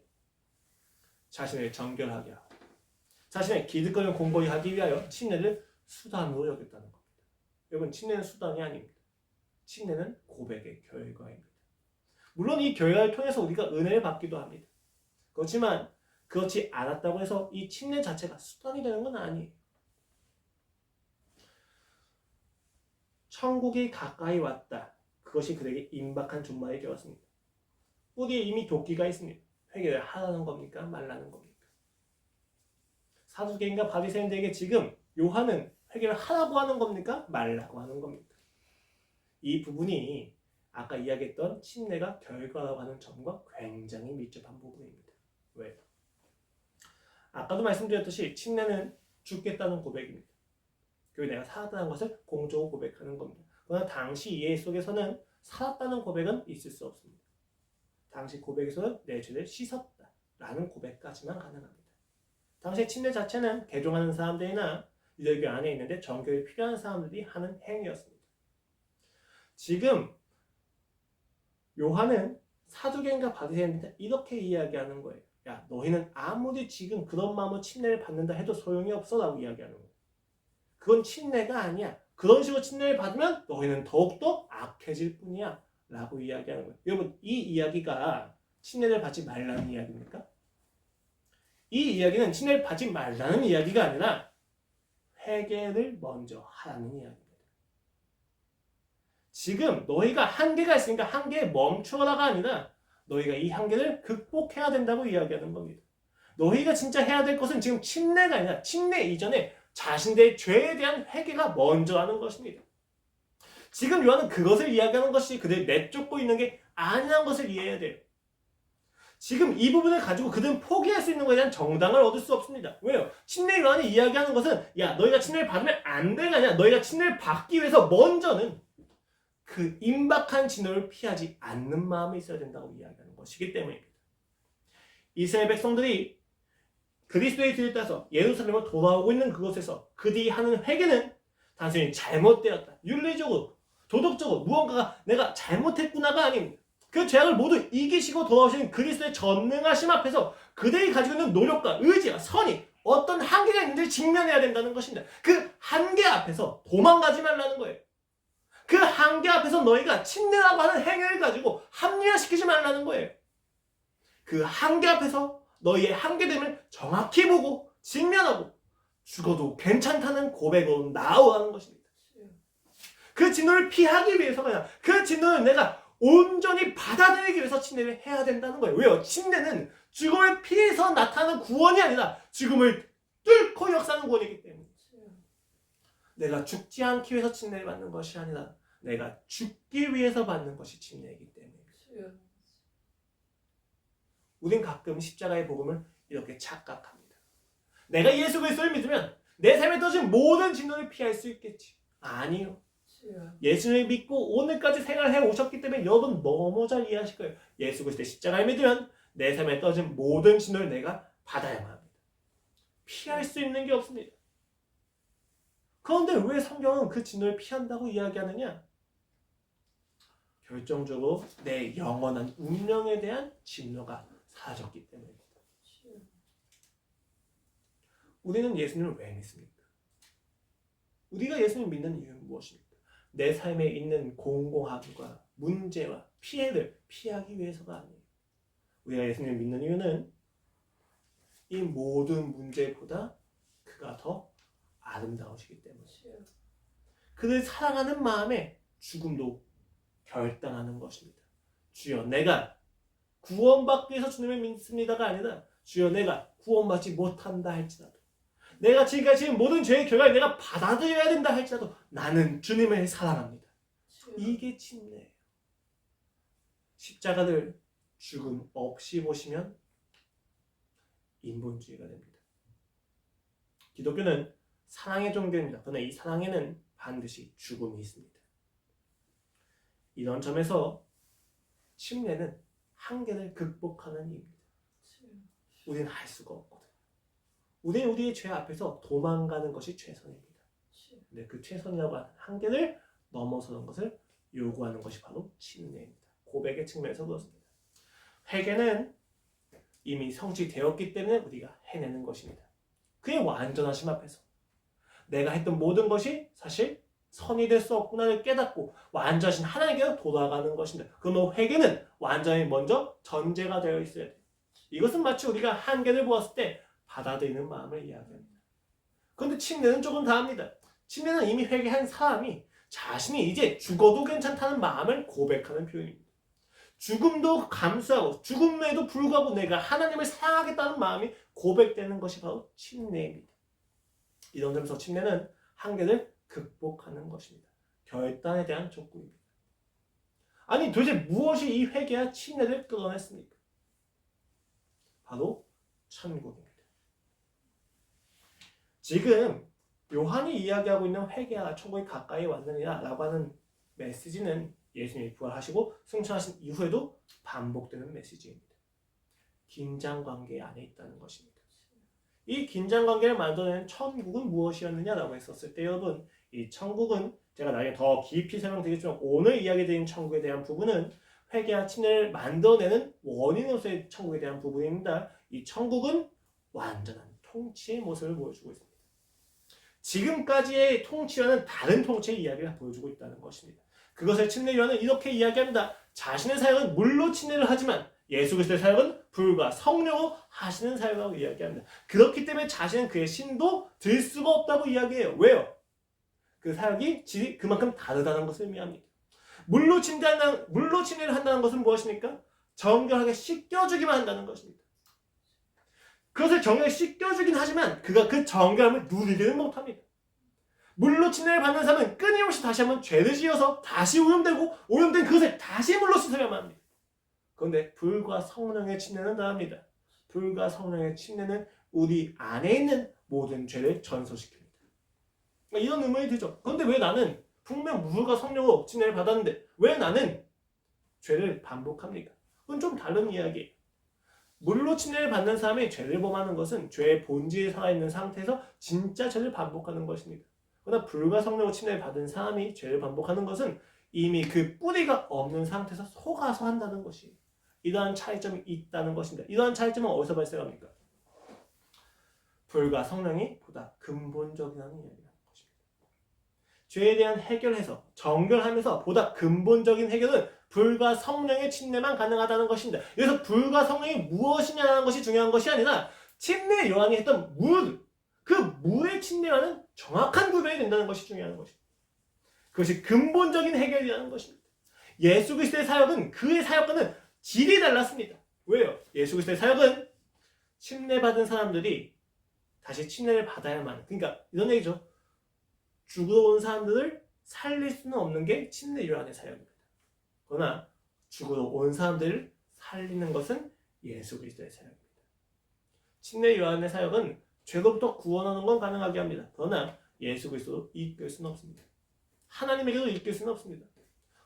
자신을 정결하게 하고 자신의 기득권을 공고히 하기 위하여 침례를 수단으로 여겼다는 겁니다. 여러분, 침례는 수단이 아닙니다. 침례는 고백의 결과입니다. 물론 이 결과를 통해서 우리가 은혜를 받기도 합니다. 그렇지만 그렇지 않았다고 해서 이 침례 자체가 수단이 되는 건 아니에요. 천국이 가까이 왔다. 그것이 그들에게 임박한 준말이 되었습니다. 뿌리에 이미 도끼가 있습니다. 회개를 하라는 겁니까? 말라는 겁니까? 사두개인과 바리새인들에게 지금 요한은 회개를 하라고 하는 겁니까? 말라고 하는 겁니까? 이 부분이 아까 이야기했던 침례가 결과라고 하는 점과 굉장히 밀접한 부분입니다. 왜요? 아까도 말씀드렸듯이 침례는 죽겠다는 고백입니다. 그리고 내가 살았다는 것을 공적으로 고백하는 겁니다. 그러나 당시 이해 속에서는 살았다는 고백은 있을 수 없습니다. 당시 고백에서는 내 죄를 씻었다라는 고백까지만 가능합니다. 당시 침례 자체는 개종하는 사람들이나 유대교 안에 있는데 정결이 필요한 사람들이 하는 행위였습니다. 지금 요한은 사두개인과 바리새인한테 이렇게 이야기하는 거예요. 야, 너희는 아무리 지금 그런 마음으로 침례를 받는다 해도 소용이 없어 라고 이야기하는 거예요. 그건 침례가 아니야. 그런 식으로 침례를 받으면 너희는 더욱더 악해질 뿐이야 라고 이야기하는 거예요. 여러분, 이 이야기가 침례를 받지 말라는 이야기입니까? 이 이야기는 침례를 받지 말라는 이야기가 아니라 회개를 먼저 하라는 이야기입니다. 지금 너희가 한계가 있으니까 한계에 멈추어라가 아니라 너희가 이 한계를 극복해야 된다고 이야기하는 겁니다. 너희가 진짜 해야 될 것은 지금 침례가 아니라 침례 이전에 자신들의 죄에 대한 회개가 먼저 하는 것입니다. 지금 요한은 그것을 이야기하는 것이 그들이 내쫓고 있는 게 아니라는 것을 이해해야 돼요. 지금 이 부분을 가지고 그들은 포기할 수 있는 것에 대한 정당을 얻을 수 없습니다. 왜요? 침례 요한이 이야기하는 것은 야 너희가 침례를 받으면 안 되가 아니라 너희가 침례를 받기 위해서 먼저는 그 임박한 진노를 피하지 않는 마음이 있어야 된다고 이야기하는 것이기 때문입니다. 이스라엘 백성들이 그리스도의 뒤를 따서 예루살렘으로 돌아오고 있는 그곳에서 그들이 하는 회개는 단순히 잘못되었다, 윤리적으로, 도덕적으로 무언가가 내가 잘못했구나가 아닙니다. 그 죄악을 모두 이기시고 돌아오신 그리스도의 전능하심 앞에서 그들이 가지고 있는 노력과 의지와 선이 어떤 한계가 있는지 직면해야 된다는 것입니다. 그 한계 앞에서 도망가지 말라는 거예요. 그 한계 앞에서 너희가 침례라고 하는 행위를 가지고 합리화시키지 말라는 거예요. 그 한계 앞에서 너희의 한계됨을 정확히 보고 직면하고 죽어도 괜찮다는 고백으로 나오라는 것입니다. 그 진노를 피하기 위해서가 아니라 그 진노를 내가 온전히 받아들이기 위해서 침례를 해야 된다는 거예요. 왜요? 침례는 죽음을 피해서 나타나는 구원이 아니라 죽음을 뚫고 역사하는 구원이기 때문이죠. 내가 죽지 않기 위해서 침례를 받는 것이 아니라 내가 죽기 위해서 받는 것이 침례이기 때문입니다. 우린 가끔 십자가의 복음을 이렇게 착각합니다. 내가 예수 그리스도를 믿으면 내 삶에 떨어진 모든 진노를 피할 수 있겠지. 아니요. 예수를 믿고 오늘까지 생활해 오셨기 때문에 여러분 너무 잘 이해하실 거예요. 예수 그리스도의 십자가를 믿으면 내 삶에 떨어진 모든 진노를 내가 받아야만 합니다. 피할 수 있는 게 없습니다. 그런데 왜 성경은 그 진노를 피한다고 이야기하느냐? 결정적으로 내 영원한 운명에 대한 진노가 사라졌기 때문입니다. 우리는 예수님을 왜 믿습니까? 우리가 예수님을 믿는 이유는 무엇입니까? 내 삶에 있는 공공함과 문제와 피해를 피하기 위해서가 아니에요. 우리가 예수님을 믿는 이유는 이 모든 문제보다 그가 더 아름다우시기 때문이에요. 그를 사랑하는 마음에 죽음도 결단하는 것입니다. 주여 내가 구원받기 위해서 주님을 믿습니다가 아니라 주여 내가 구원받지 못한다 할지라도 내가 지금까지 지은 모든 죄의 결과를 내가 받아들여야 된다 할지라도 나는 주님을 사랑합니다. 이게 침례예요. 십자가를 죽음 없이 보시면 인본주의가 됩니다. 기독교는 사랑의 종교입니다. 그러나 이 사랑에는 반드시 죽음이 있습니다. 이런 점에서 침례는 한계를 극복하는 일입니다. 우리는 할 수가 없거든요. 우리는 우리의 죄 앞에서 도망가는 것이 최선입니다. 근데 그 최선이라고 하는 한계를 넘어서는 것을 요구하는 것이 바로 침례입니다. 고백의 측면에서 그렇습니다. 회개는 이미 성취되었기 때문에 우리가 해내는 것입니다. 그의 완전하심 앞에서 내가 했던 모든 것이 사실 선이 될 수 없구나를 깨닫고 완전하신 하나님께로 돌아가는 것입니다. 그러면 회개는 완전히 먼저 전제가 되어 있어야 돼요. 이것은 마치 우리가 한계를 보았을 때 받아들이는 마음을 이야기합니다. 그런데 침례는 조금 다릅니다. 침례는 이미 회개한 사람이 자신이 이제 죽어도 괜찮다는 마음을 고백하는 표현입니다. 죽음도 감수하고 죽음에도 불구하고 내가 하나님을 사랑하겠다는 마음이 고백되는 것이 바로 침례입니다. 이런 점에서 침례는 한계를 극복하는 것입니다. 결단에 대한 촉구입니다. 아니 도대체 무엇이 이 회개와 침례를 끌어냈습니까? 바로 천국입니다. 지금 요한이 이야기하고 있는 회개와 천국이 가까이 왔느니라 라고 하는 메시지는 예수님이 부활하시고 승천하신 이후에도 반복되는 메시지입니다. 긴장관계 안에 있다는 것입니다. 이 긴장관계를 만들어낸 천국은 무엇이었느냐라고 했었을 때 여러분 이 천국은 제가 나중에 더 깊이 설명드리겠지만 오늘 이야기드린 천국에 대한 부분은 회개와 침례를 만들어내는 원인으로서의 천국에 대한 부분입니다. 이 천국은 완전한 통치의 모습을 보여주고 있습니다. 지금까지의 통치와는 다른 통치의 이야기를 보여주고 있다는 것입니다. 그것을 침례 요한은 이렇게 이야기합니다. 자신의 사역은 물로 침례를 하지만 예수 그리스도의 사역은 불과 성령으로 하시는 사역이라고 이야기합니다. 그렇기 때문에 자신은 그의 신도 들 수가 없다고 이야기해요. 왜요? 그 사역이 질이 그만큼 다르다는 것을 의미합니다. 물로 침례를 한다는 것은 무엇입니까? 정결하게 씻겨주기만 한다는 것입니다. 그것을 정결하게 씻겨주긴 하지만 그가 그 정결함을 누리지는 못합니다. 물로 침례를 받는 사람은 끊임없이 다시 한번 죄를 지어서 다시 오염되고 오염된 그것을 다시 물로 씻어야만 합니다. 그런데 불과 성령의 침례는 다릅니다. 불과 성령의 침례는 우리 안에 있는 모든 죄를 전소시킵니다. 이런 의문이 들죠. 그런데 왜 나는 분명 물과 성령으로 침례를 받았는데 왜 나는 죄를 반복합니까? 그건 좀 다른 이야기예요. 물로 침례를 받는 사람이 죄를 범하는 것은 죄의 본질이 살아있는 상태에서 진짜 죄를 반복하는 것입니다. 그러나 불과 성령으로 침례를 받은 사람이 죄를 반복하는 것은 이미 그 뿌리가 없는 상태에서 속아서 한다는 것이 이러한 차이점이 있다는 것입니다. 이러한 차이점은 어디서 발생합니까? 불과 성령이 보다 근본적이라는 이야기입니다. 죄에 대한 해결해서 정결하면서 보다 근본적인 해결은 불과 성령의 침례만 가능하다는 것입니다. 그래서 불과 성령이 무엇이냐는 것이 중요한 것이 아니라 침례 요한이 했던 그 물의 침례와는 정확한 구별이 된다는 것이 중요한 것입니다. 그것이 근본적인 해결이라는 것입니다. 예수 그리스도의 사역은 그의 사역과는 질이 달랐습니다. 왜요? 예수 그리스도의 사역은 침례받은 사람들이 다시 침례를 받아야만, 그러니까 이런 얘기죠. 죽으러 온 사람들을 살릴 수는 없는 게 침례 요한의 사역입니다. 그러나 죽으러 온 사람들을 살리는 것은 예수 그리스도의 사역입니다. 침례 요한의 사역은 죄로부터 구원하는 건 가능하게 합니다. 그러나 예수 그리스도로 이끌 수는 없습니다. 하나님에게도 이끌 수는 없습니다.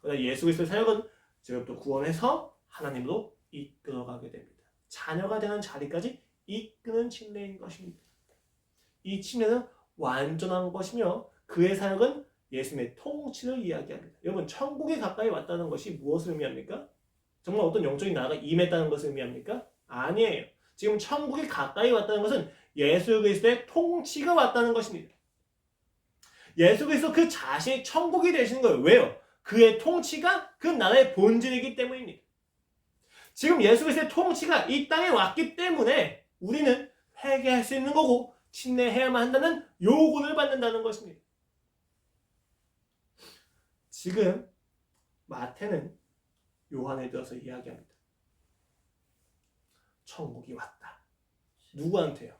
그러나 예수 그리스도의 사역은 죄로부터 구원해서 하나님으로 이끌어가게 됩니다. 자녀가 되는 자리까지 이끄는 침례인 것입니다. 이 침례는 완전한 것이며 그의 사역은 예수님의 통치를 이야기합니다. 여러분, 천국에 가까이 왔다는 것이 무엇을 의미합니까? 정말 어떤 영적인 나라가 임했다는 것을 의미합니까? 아니에요. 지금 천국에 가까이 왔다는 것은 예수 그리스도의 통치가 왔다는 것입니다. 예수 그리스도 그 자신이 천국이 되시는 거예요. 왜요? 그의 통치가 그 나라의 본질이기 때문입니다. 지금 예수 그리스도의 통치가 이 땅에 왔기 때문에 우리는 회개할 수 있는 거고 침례해야만 한다는 요구를 받는다는 것입니다. 지금 마태는 요한에 들어서 이야기합니다. 천국이 왔다. 누구한테요?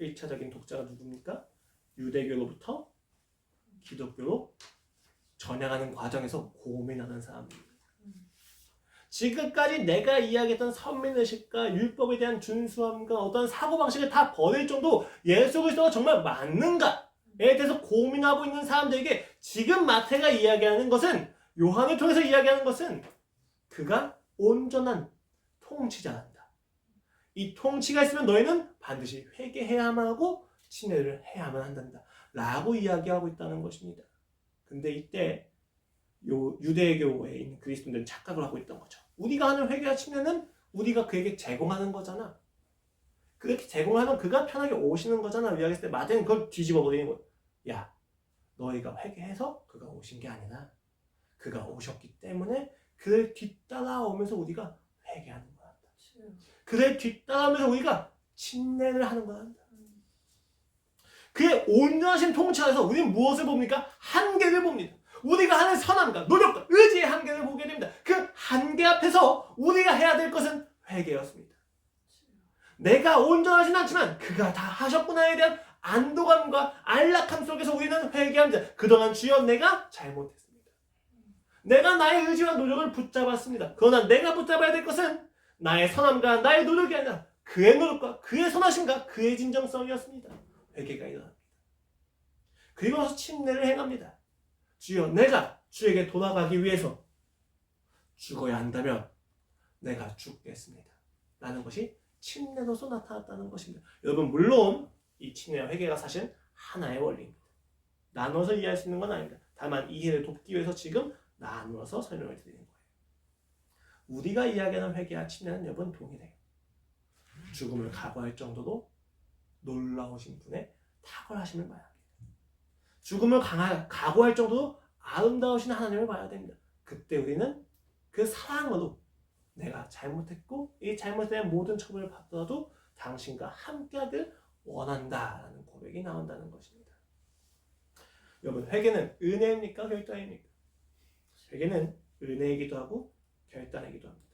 1차적인 독자가 누굽니까? 유대교로부터 기독교로 전향하는 과정에서 고민하는 사람입니다. 지금까지 내가 이야기했던 선민의식과 율법에 대한 준수함과 어떤 사고방식을 다 버릴 정도 예수 그리스도가 정말 맞는가에 대해서 고민하고 있는 사람들에게 지금 마태가 이야기하는 것은, 요한을 통해서 이야기하는 것은 그가 온전한 통치자란다. 이 통치가 있으면 너희는 반드시 회개해야만 하고 침례를 해야만 한단다 라고 이야기하고 있다는 것입니다. 근데 이때 유대교에 있는 그리스도인들은 착각을 하고 있던 거죠. 우리가 하는 회개와 침례는 우리가 그에게 제공하는 거잖아. 그렇게 제공하면 그가 편하게 오시는 거잖아. 이야기했을 때 마태는 그걸 뒤집어 버리는 거예요. 야, 너희가 회개해서 그가 오신 게 아니라 그가 오셨기 때문에 그를 뒤따라오면서 우리가 회개하는 거야. 그를 뒤따라오면서 우리가 침례를 하는 거야. 그의 온전하신 통치 안에서 우리는 무엇을 봅니까? 한계를 봅니다. 우리가 하는 선함과 노력과 의지의 한계를 보게 됩니다. 그 한계 앞에서 우리가 해야 될 것은 회개였습니다. 내가 온전하진 않지만 그가 다 하셨구나에 대한 안도감과 안락함 속에서 우리는 회개합니다. 그동안 주여 내가 잘못했습니다. 내가 나의 의지와 노력을 붙잡았습니다. 그러나 내가 붙잡아야 될 것은 나의 선함과 나의 노력이 아니라 그의 노력과 그의 선하심과 그의 진정성이었습니다. 회개가 일어납니다. 그리고 나서 침례를 행합니다. 주여, 내가 주에게 돌아가기 위해서 죽어야 한다면 내가 죽겠습니다. 라는 것이 침례로서 나타났다는 것입니다. 여러분, 물론 이 침례와 회개가 사실 하나의 원리입니다. 나눠서 이해할 수 있는 건 아닙니다. 다만 이해를 돕기 위해서 지금 나누어서 설명을 드리는 거예요. 우리가 이야기하는 회개와 침례는 여러분 동일해요. 죽음을 각오할 정도로 놀라우신 분의 탁월하심을 봐야 합니다. 죽음을 각오할 정도로 아름다우신 하나님을 봐야 됩니다. 그때 우리는 그 사랑으로 내가 잘못했고 이 잘못에 대한 모든 처벌을 받더라도 당신과 함께하길 원한다라는 고백이 나온다는 것입니다. 여러분, 회개는 은혜입니까? 결단입니까? 회개는 은혜이기도 하고 결단이기도 합니다.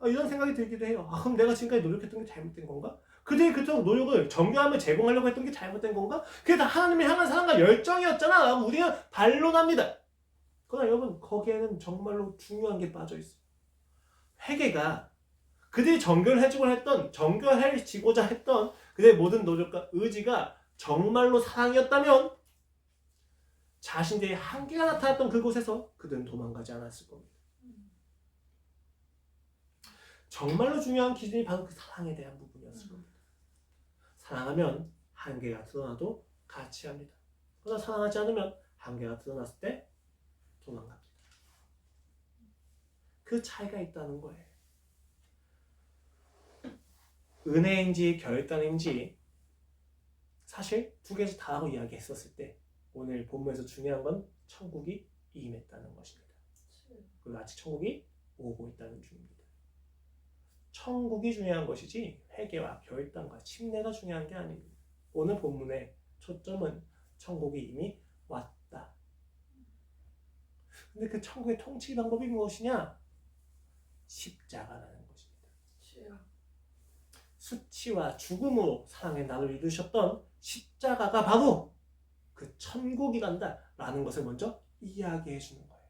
이런 생각이 들기도 해요. 그럼 내가 지금까지 노력했던 게 잘못된 건가? 그들이 그토록 노력을 정교함을 제공하려고 했던 게 잘못된 건가? 그게 다 하나님을 향한 사랑과 열정이었잖아 라고 우리는 반론합니다. 그러나 여러분 거기에는 정말로 중요한 게 빠져 있어요. 회개가 그들이 정결해지고자 했던 그들의 모든 노력과 의지가 정말로 사랑이었다면 자신들의 한계가 나타났던 그곳에서 그들은 도망가지 않았을 겁니다. 정말로 중요한 기준이 바로 그 사랑에 대한 부분이었을 겁니다. 사랑하면 한계가 드러나도 같이 합니다. 그러나 사랑하지 않으면 한계가 드러났을 때 도망갑니다. 그 차이가 있다는 거예요. 은혜인지 결단인지 사실 두 개씩 다라고 이야기했었을 때 오늘 본문에서 중요한 건 천국이 임했다는 것입니다. 그리고 아직 천국이 오고 있다는 중입니다. 천국이 중요한 것이지 회개와 결단과 침례가 중요한 게 아닙니다. 오늘 본문의 초점은 천국이 이미 왔다. 근데 그 천국의 통치 방법이 무엇이냐? 십자가라는 것입니다. 수치와 죽음으로 사랑의 나를 이루셨던 십자가가 바로 그 천국이 간다라는 것을 먼저 이야기해 주는 거예요.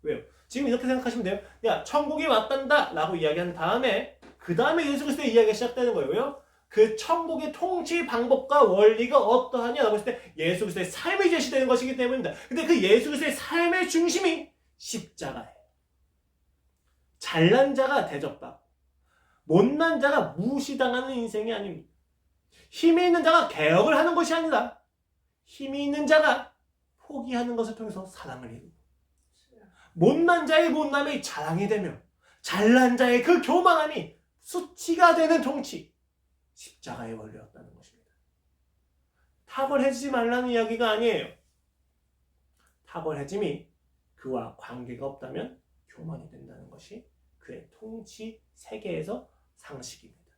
왜요? 지금 이렇게 생각하시면 돼요. 야, 천국이 왔단다 라고 이야기한 다음에 그 다음에 예수 그리스도의 이야기가 시작되는 거예요. 왜요? 그 천국의 통치 방법과 원리가 어떠하냐라고 했을 때 예수 그리스도의 삶이 제시되는 것이기 때문입니다. 근데 그 예수 그리스도의 삶의 중심이 십자가예요. 잘난 자가 대접받고 못난 자가 무시당하는 인생이 아닙니다. 힘이 있는 자가 개혁을 하는 것이 아니라 힘이 있는 자가 포기하는 것을 통해서 사랑을 이루고 못난 자의 못남이 자랑이 되며 잘난 자의 그 교만함이 수치가 되는 통치, 십자가의 원리였다는 것입니다. 탁월해지지 말라는 이야기가 아니에요. 탁월해짐이 그와 관계가 없다면 교만이 된다는 것이 그의 통치 세계에서 상식입니다.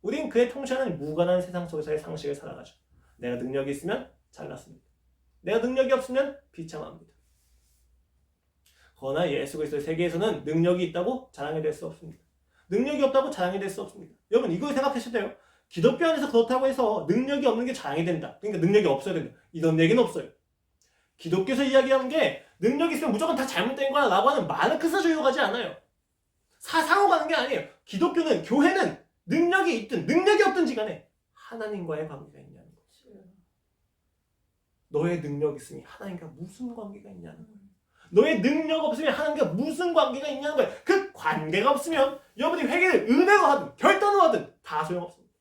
우린 그의 통치하는 무관한 세상 속에서의 상식을 살아가죠. 내가 능력이 있으면 잘났습니다. 내가 능력이 없으면 비참합니다. 그러나 예수 그리스도의 세계에서는 능력이 있다고 자랑이 될 수 없습니다. 능력이 없다고 자랑이 될 수 없습니다. 여러분 이걸 생각하셔도 돼요. 기독교 안에서 그렇다고 해서 능력이 없는 게 자랑이 된다. 그러니까 능력이 없어야 된다. 이런 얘기는 없어요. 기독교에서 이야기하는 게 능력이 있으면 무조건 다 잘못된 거야 라고 하는 마르크스주의로 가지 않아요. 사상으로 가는 게 아니에요. 기독교는, 교회는 능력이 있든 능력이 없든지 간에 하나님과의 관계가 있냐는 거죠. 너의 능력이 있으니 하나님과 무슨 관계가 있냐는 거예요. 너의 능력 없으면 하나님과 무슨 관계가 있냐는 거예요. 그 관계가 없으면 여러분이 회개를 은혜로 하든 결단으로 하든 다 소용없습니다.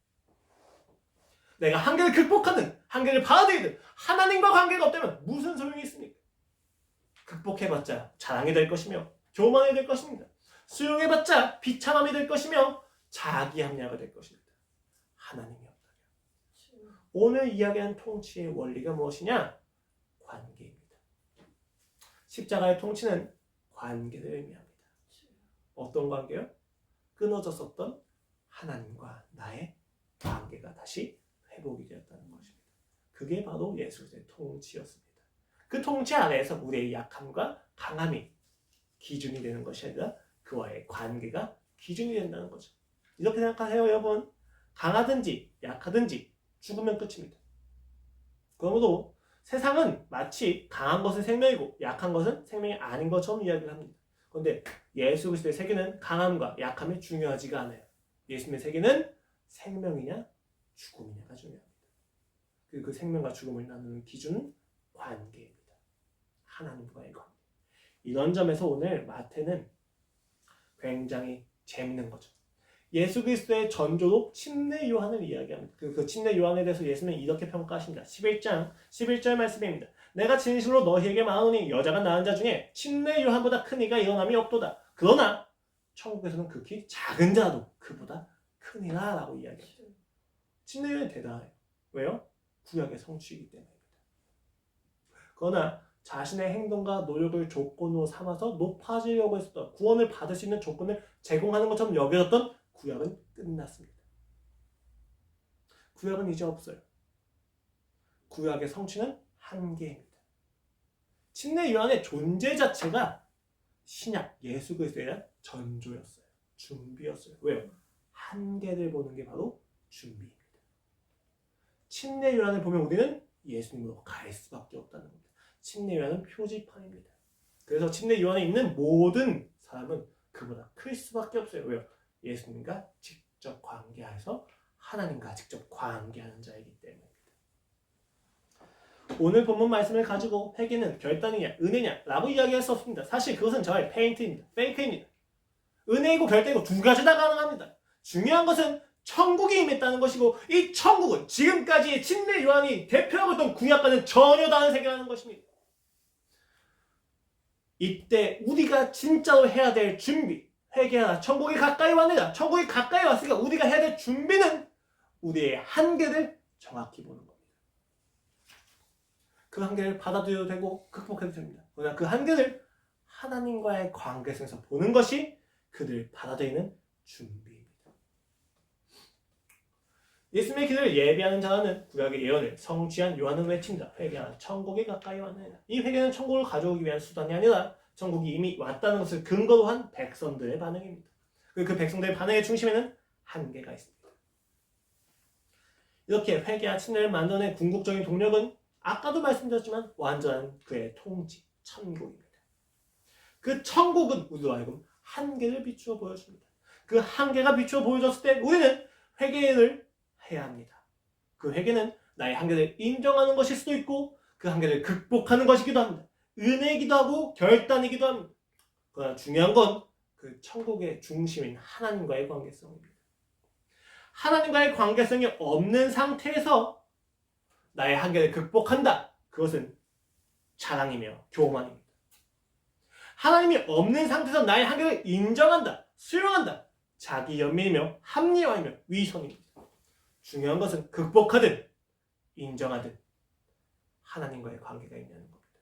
내가 한계를 극복하든 한계를 받아들이든 하나님과 관계가 없다면 무슨 소용이 있습니까? 극복해봤자 자랑이 될 것이며 교만이 될 것입니다. 수용해봤자 비참함이 될 것이며 자기 합리화가 될 것입니다. 하나님이 없다면. 오늘 이야기한 통치의 원리가 무엇이냐? 관계입니다. 십자가의 통치는 관계를 의미합니다. 어떤 관계요? 끊어졌었던 하나님과 나의 관계가 다시 회복이 되었다는 것입니다. 그게 바로 예수 그리스도의 통치였습니다. 그 통치 아래에서 우리의 약함과 강함이 기준이 되는 것이 아니라 그와의 관계가 기준이 된다는 거죠. 이렇게 생각하세요, 여러분. 강하든지 약하든지 죽으면 끝입니다. 그러므로 세상은 마치 강한 것은 생명이고 약한 것은 생명이 아닌 것처럼 이야기를 합니다. 그런데 예수 그리스도의 세계는 강함과 약함이 중요하지가 않아요. 예수님의 세계는 생명이냐 죽음이냐가 중요합니다. 그리고 그 생명과 죽음을 나누는 기준은 관계입니다. 하나님과의 관계. 이런 점에서 오늘 마태는 굉장히 재밌는 거죠. 예수 그리스도의 전조록 침례 요한을 이야기합니다. 그 침례 요한에 대해서 예수님은 이렇게 평가하십니다. 11장 11절 말씀입니다. 내가 진실로 너희에게 말하노니 여자가 낳은 자 중에 침례 요한보다 큰 이가 일어남이 없도다. 그러나 천국에서는 극히 작은 자도 그보다 크니라 라고 이야기합니다. 침례 요한이 대단해요. 왜요? 구약의 성취이기 때문입니다. 그러나 자신의 행동과 노력을 조건으로 삼아서 높아지려고 했었던 구원을 받을 수 있는 조건을 제공하는 것처럼 여겨졌던 구약은 끝났습니다. 구약은 이제 없어요. 구약의 성취는 한계입니다. 침례 요한의 존재 자체가 신약 예수 그리스도에 대한 전조였어요. 준비였어요. 왜요? 한계를 보는 게 바로 준비입니다. 침례 요한을 보면 우리는 예수님으로 갈 수밖에 없다는 겁니다. 침례 요한은 표지판입니다. 그래서 침례 요한에 있는 모든 사람은 그보다 클 수밖에 없어요. 왜요? 예수님과 직접 관계해서 하나님과 직접 관계하는 자이기 때문입니다. 오늘 본문 말씀을 가지고 회개는 결단이냐 은혜냐 라고 이야기할 수 없습니다. 사실 그것은 저의 페인트입니다. 페이크입니다. 은혜이고 결단이고 두 가지 다 가능합니다. 중요한 것은 천국이 임했다는 것이고 이 천국은 지금까지의 침례 요한이 대표하고 있던 구약과는 전혀 다른 세계라는 것입니다. 이때 우리가 진짜로 해야 될 준비, 회개하라. 천국이 가까이 왔느냐. 천국이 가까이 왔으니까 우리가 해야 될 준비는 우리의 한계를 정확히 보는 겁니다. 그 한계를 받아들여도 되고 극복해도 됩니다. 그러나 그 한계를 하나님과의 관계에서 보는 것이 그들 받아들이는 준비입니다. 예수님의 기도를 예배하는 자는 구약의 예언을 성취한 요한은 외칩니다. 회개하라. 천국이 가까이 왔느니라. 이 회개는 천국을 가져오기 위한 수단이 아니라 천국이 이미 왔다는 것을 근거로 한 백성들의 반응입니다. 그 백성들의 반응의 중심에는 한계가 있습니다. 이렇게 회개와 침례를 만들어낸 궁극적인 동력은 아까도 말씀드렸지만 완전한 그의 통치, 천국입니다. 그 천국은 우리로 하여금 한계를 비추어 보여줍니다. 그 한계가 비추어 보여줬을 때 우리는 회개를 해야 합니다. 그 회개는 나의 한계를 인정하는 것일 수도 있고 그 한계를 극복하는 것이기도 합니다. 은혜이기도 하고 결단이기도 합니다. 그러나 중요한 건 그 천국의 중심인 하나님과의 관계성입니다. 하나님과의 관계성이 없는 상태에서 나의 한계를 극복한다. 그것은 자랑이며 교만입니다. 하나님이 없는 상태에서 나의 한계를 인정한다. 수용한다. 자기 연민이며 합리화이며 위선입니다. 중요한 것은 극복하든 인정하든 하나님과의 관계가 있냐는 겁니다.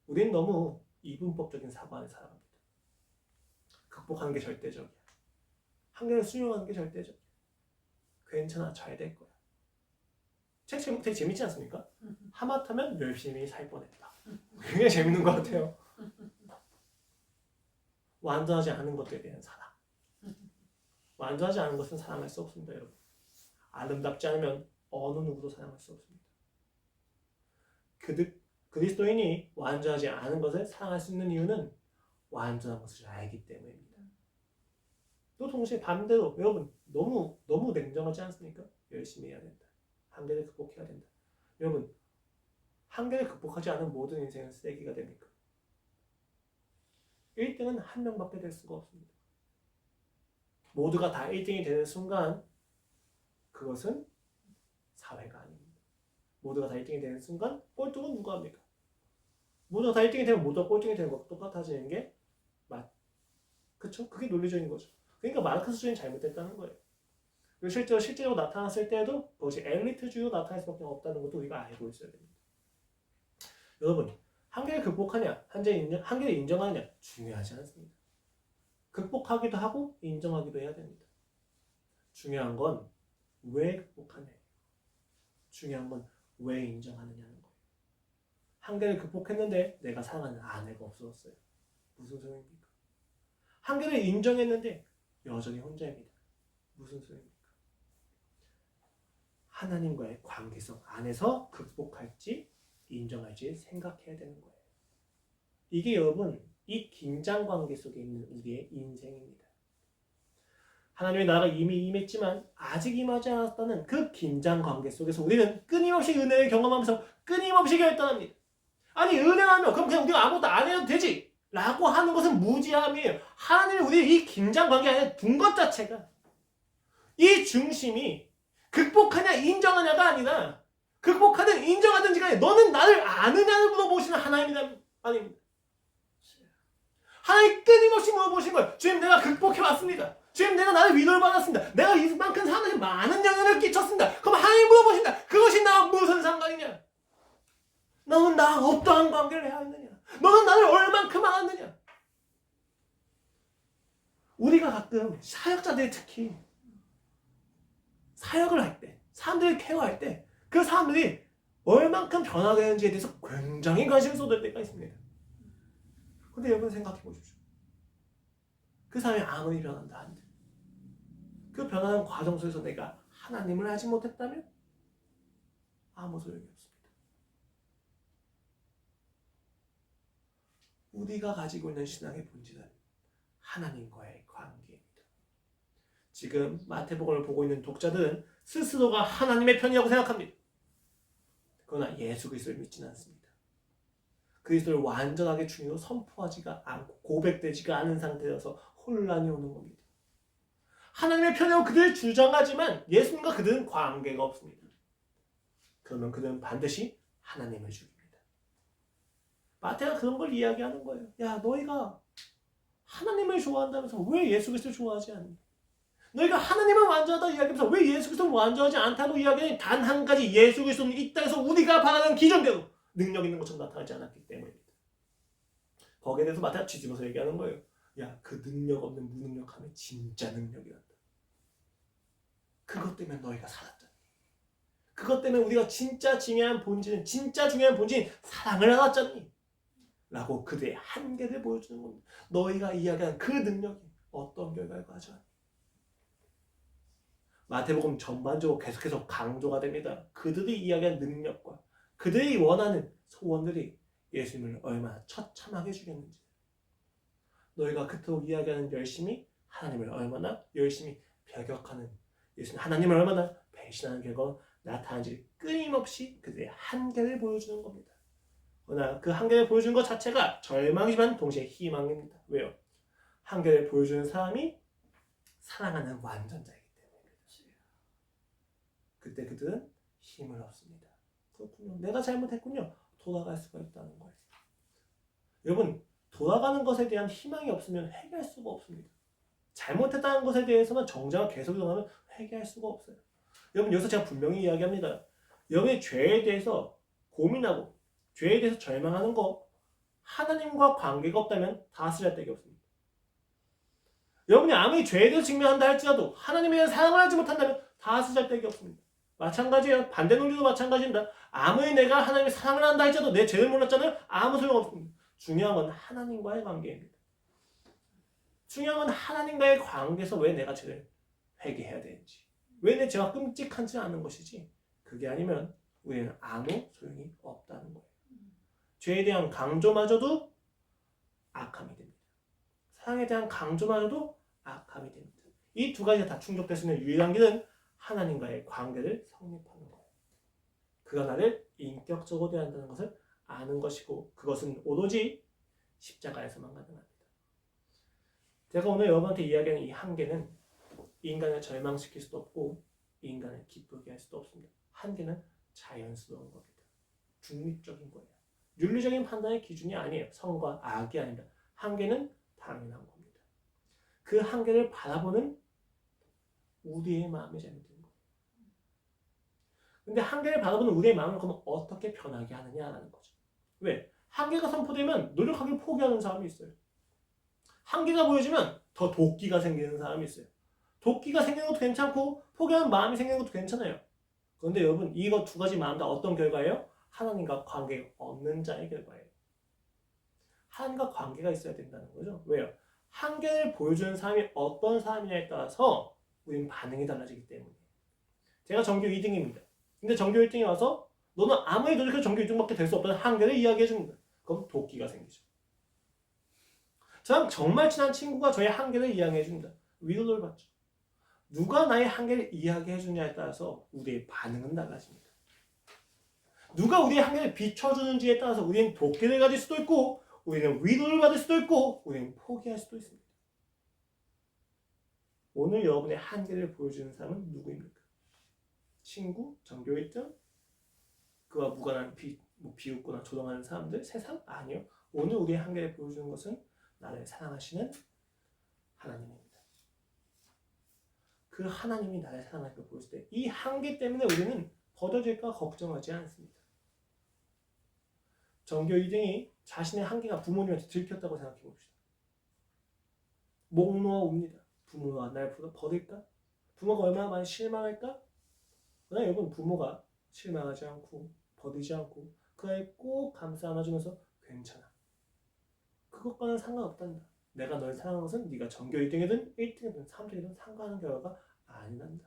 우리는 너무 이분법적인 사고 안에 살아갑니다. 극복하는 게 절대적이야. 한계를 수용하는 게 절대적이야. 괜찮아, 잘 될 거야. 책 제목 되게 재밌지 않습니까? 하마터면 열심히 살 뻔했다. 굉장히 재밌는 것 같아요. 완전하지 않은 것들에 대한 사랑. 완전하지 않은 것은 사랑할 수 없습니다, 여러분. 아름답지 않으면 어느 누구도 사랑할 수 없습니다. 그리스도인이 완전하지 않은 것을 사랑할 수 있는 이유는 완전한 것을 알기 때문입니다. 또 동시에 반대로 여러분 너무 냉정하지 않습니까? 열심히 해야 된다. 한계를 극복해야 된다. 여러분 한계를 극복하지 않은 모든 인생은 쓰레기가 됩니까? 1등은 한 명밖에 될 수가 없습니다. 모두가 다 1등이 되는 순간 그것은 사회가 아닙니다. 모두가 다 1등이 되는 순간 꼴등은 누가 합니까? 모두가 다 1등이 되면 모두가 꼴등이 되는 것과 똑같아지는 게 그쵸? 그게 논리적인 거죠. 그러니까 마르크스 주의는 잘못됐다는 거예요. 그리고 실제로 나타났을 때도 그것이 엘리트주의로 나타날 수밖에 없다는 것도 우리가 알고 있어야 됩니다. 여러분, 한계를 극복하냐, 한계를 인정하느냐 중요하지 않습니다. 극복하기도 하고 인정하기도 해야 됩니다. 중요한 건 왜 극복하냐, 중요한 건 왜 인정하느냐는 거예요. 한계를 극복했는데 내가 사랑하는 아내가 없어졌어요. 무슨 소용입니까? 한계를 인정했는데 여전히 혼자입니다. 무슨 소용입니까? 하나님과의 관계성 안에서 극복할지 인정할지 생각해야 되는 거예요. 이게 여러분 이 긴장 관계 속에 있는 우리의 인생입니다. 하나님의 나라가 이미 임했지만 아직 임하지 않았다는 그 긴장 관계 속에서 우리는 끊임없이 은혜를 경험하면서 끊임없이 결단합니다. 아니 은혜하면 그럼 그냥 우리가 아무것도 안 해도 되지 라고 하는 것은 무지함이에요. 하나님이 우리의 이 긴장 관계 안에 둔 것 자체가 이 중심이 극복하냐 인정하냐가 아니라 극복하든 인정하든지 간에 너는 나를 아느냐를 물어보시는 하나님이 아닙니다. 하나님 끊임없이 물어보신 거예요. 주님 내가 극복해왔습니다. 주님 내가 나를 위로를 받았습니다. 내가 이만큼 사람에게 많은 영향을 끼쳤습니다. 그럼 하나님 물어보신다. 그것이 나와 무슨 상관이냐? 너는 나와 어떠한 관계를 해야 하느냐? 너는 나를 얼만큼 알았느냐? 우리가 가끔 사역자들이 특히 사역을 할 때, 사람들을 케어할 때 그 사람들이 얼만큼 변화되는지에 대해서 굉장히 관심을 쏟을 때가 있습니다. 근데 여러분 생각해 보십시오. 그 사람이 아무리 변한다 한들 그 변하는 과정 속에서 내가 하나님을 알지 못했다면 아무 소용이 없습니다. 우리가 가지고 있는 신앙의 본질은 하나님과의 관계입니다. 지금 마태복음을 보고 있는 독자들은 스스로가 하나님의 편이라고 생각합니다. 그러나 예수 그리스도를 믿지는 않습니다. 그리스도를 완전하게 주님으로 선포하지가 않고 고백되지가 않은 상태여서 혼란이 오는 겁니다. 하나님의 편이라고 그들을 주장하지만 예수님과 그들은 관계가 없습니다. 그러면 그들은 반드시 하나님을 죽입니다. 마태가 그런 걸 이야기하는 거예요. 야, 너희가 하나님을 좋아한다면서 왜 예수 그리스도를 좋아하지 않니? 너희가 하나님은 완전하다 이야기하면서 왜 예수 그리스도는 완전하지 않다고 이야기하니? 단 한 가지, 예수 그리스도는 이 땅에서 우리가 바라는 기준대로 능력 있는 것처럼 나타나지 않았기 때문입니다. 거기에 대해서 마태가 뒤집어서 얘기하는 거예요. 야, 그 능력 없는 무능력함이 진짜 능력이란다. 그것 때문에 너희가 살았잖니. 그것 때문에 우리가 진짜 중요한 본질은 사랑을 알았잖니. 라고 그들의 한계를 보여주는 겁니다. 너희가 이야기한 그 능력이 어떤 결과를 가져왔니? 마태복음 전반적으로 계속해서 강조가 됩니다. 그들이 이야기한 능력과 그들이 원하는 소원들이 예수님을 얼마나 처참하게 죽였는지, 너희가 그토록 이야기하는 열심히 하나님을 얼마나 열심히 배격하는 예수님, 하나님을 얼마나 배신하는 결과가 나타나는지 끊임없이 그들의 한계를 보여주는 겁니다. 그러나 그 한계를 보여주는 것 자체가 절망이지만 동시에 희망입니다. 왜요? 한계를 보여주는 사람이 사랑하는 완전자이기 때문에 그렇지. 그때 그들은 힘을 얻습니다. 그렇군요. 내가 잘못했군요. 돌아갈 수가 있다는 거예요. 여러분, 돌아가는 것에 대한 희망이 없으면 회개할 수가 없습니다. 잘못했다는 것에 대해서만 정죄가 계속 일어나면 회개할 수가 없어요. 여러분, 여기서 제가 분명히 이야기합니다. 여러분의 죄에 대해서 고민하고 죄에 대해서 절망하는 거 하나님과 관계가 없다면 다 쓰잘데기 없습니다. 여러분이 아무리 죄에 대해서 직면한다 할지라도 하나님에 대한 사랑을 하지 못한다면 다 쓰잘데기 없습니다. 마찬가지예요. 반대 논리도 마찬가지입니다. 아무리 내가 하나님의 사랑을 한다 할지라도 내 죄를 몰랐잖아요. 아무 소용없습니다. 중요한 건 하나님과의 관계입니다. 중요한 건 하나님과의 관계에서 왜 내가 죄를 회개해야 되는지, 왜 내 죄가 끔찍한지 아는 것이지, 그게 아니면 우리는 아무 소용이 없다는 거예요. 죄에 대한 강조마저도 악함이 됩니다. 사랑에 대한 강조마저도 악함이 됩니다. 이 두 가지가 다 충족될 수 있는 유일한 길은 하나님과의 관계를 성립하는 거예요. 그가 나를 인격적으로 대한다는 것을 아는 것이고, 그것은 오로지 십자가에서만 가능합니다. 제가 오늘 여러분한테 이야기하는 이 한계는 인간을 절망시킬 수도 없고 인간을 기쁘게 할 수도 없습니다. 한계는 자연스러운 겁니다. 중립적인 거예요. 윤리적인 판단의 기준이 아니에요. 선과 악이 아닙니다. 한계는 당연한 겁니다. 그 한계를 바라보는 우리의 마음이 잘못된 거예요. 근데 한계를 바라보는 우리의 마음을 그럼 어떻게 변하게 하느냐라는 거죠. 왜? 한계가 선포되면 노력하기 포기하는 사람이 있어요. 한계가 보여지면 더 도끼가 생기는 사람이 있어요. 도끼가 생기는 것도 괜찮고 포기하는 마음이 생기는 것도 괜찮아요. 그런데 여러분, 이거 두 가지 마음 다 어떤 결과예요? 하나님과 관계가 없는 자의 결과예요. 하나님과 관계가 있어야 된다는 거죠. 왜요? 한계를 보여주는 사람이 어떤 사람이냐에 따라서 우리는 반응이 달라지기 때문에. 제가 전교 2등입니다. 근데 전교 1등이 와서 너는 아무리 노력해도 전교 2등밖에 될 수 없다는 한계를 이야기해 줍니다. 그럼 도끼가 생기죠. 저랑 정말 친한 친구가 저의 한계를 이야기해 줍니다. 위로를 받죠. 누가 나의 한계를 이야기해 주냐에 따라서 우리의 반응은 달라집니다. 누가 우리의 한계를 비춰주는지에 따라서 우리는 도끼를 가질 수도 있고, 우리는 위로를 받을 수도 있고, 우리는 포기할 수도 있습니다. 오늘 여러분의 한계를 보여주는 사람은 누구입니까? 친구? 전교 1등? 그와 무관한 비웃거나 조롱하는 사람들? 세상? 아니요. 오늘 우리의 한계를 보여주는 것은 나를 사랑하시는 하나님입니다. 그 하나님이 나를 사랑할 걸 보였을 때 이 한계 때문에 우리는 버려질까 걱정하지 않습니다. 전교 2등이 자신의 한계가 부모님한테 들켰다고 생각해 봅시다. 목 놓아 옵니다. 부모가 날 버릴까? 부모가 얼마나 많이 실망할까? 그러나 여러분, 부모가 실망하지 않고 버리지 않고 그 아이 꼭 감싸 안아주면서 괜찮아. 그것과는 상관없단다. 내가 널 사랑하는 것은 네가 전교 1등이든 1등이든 3등이든 상관하는 결과가 아니란다.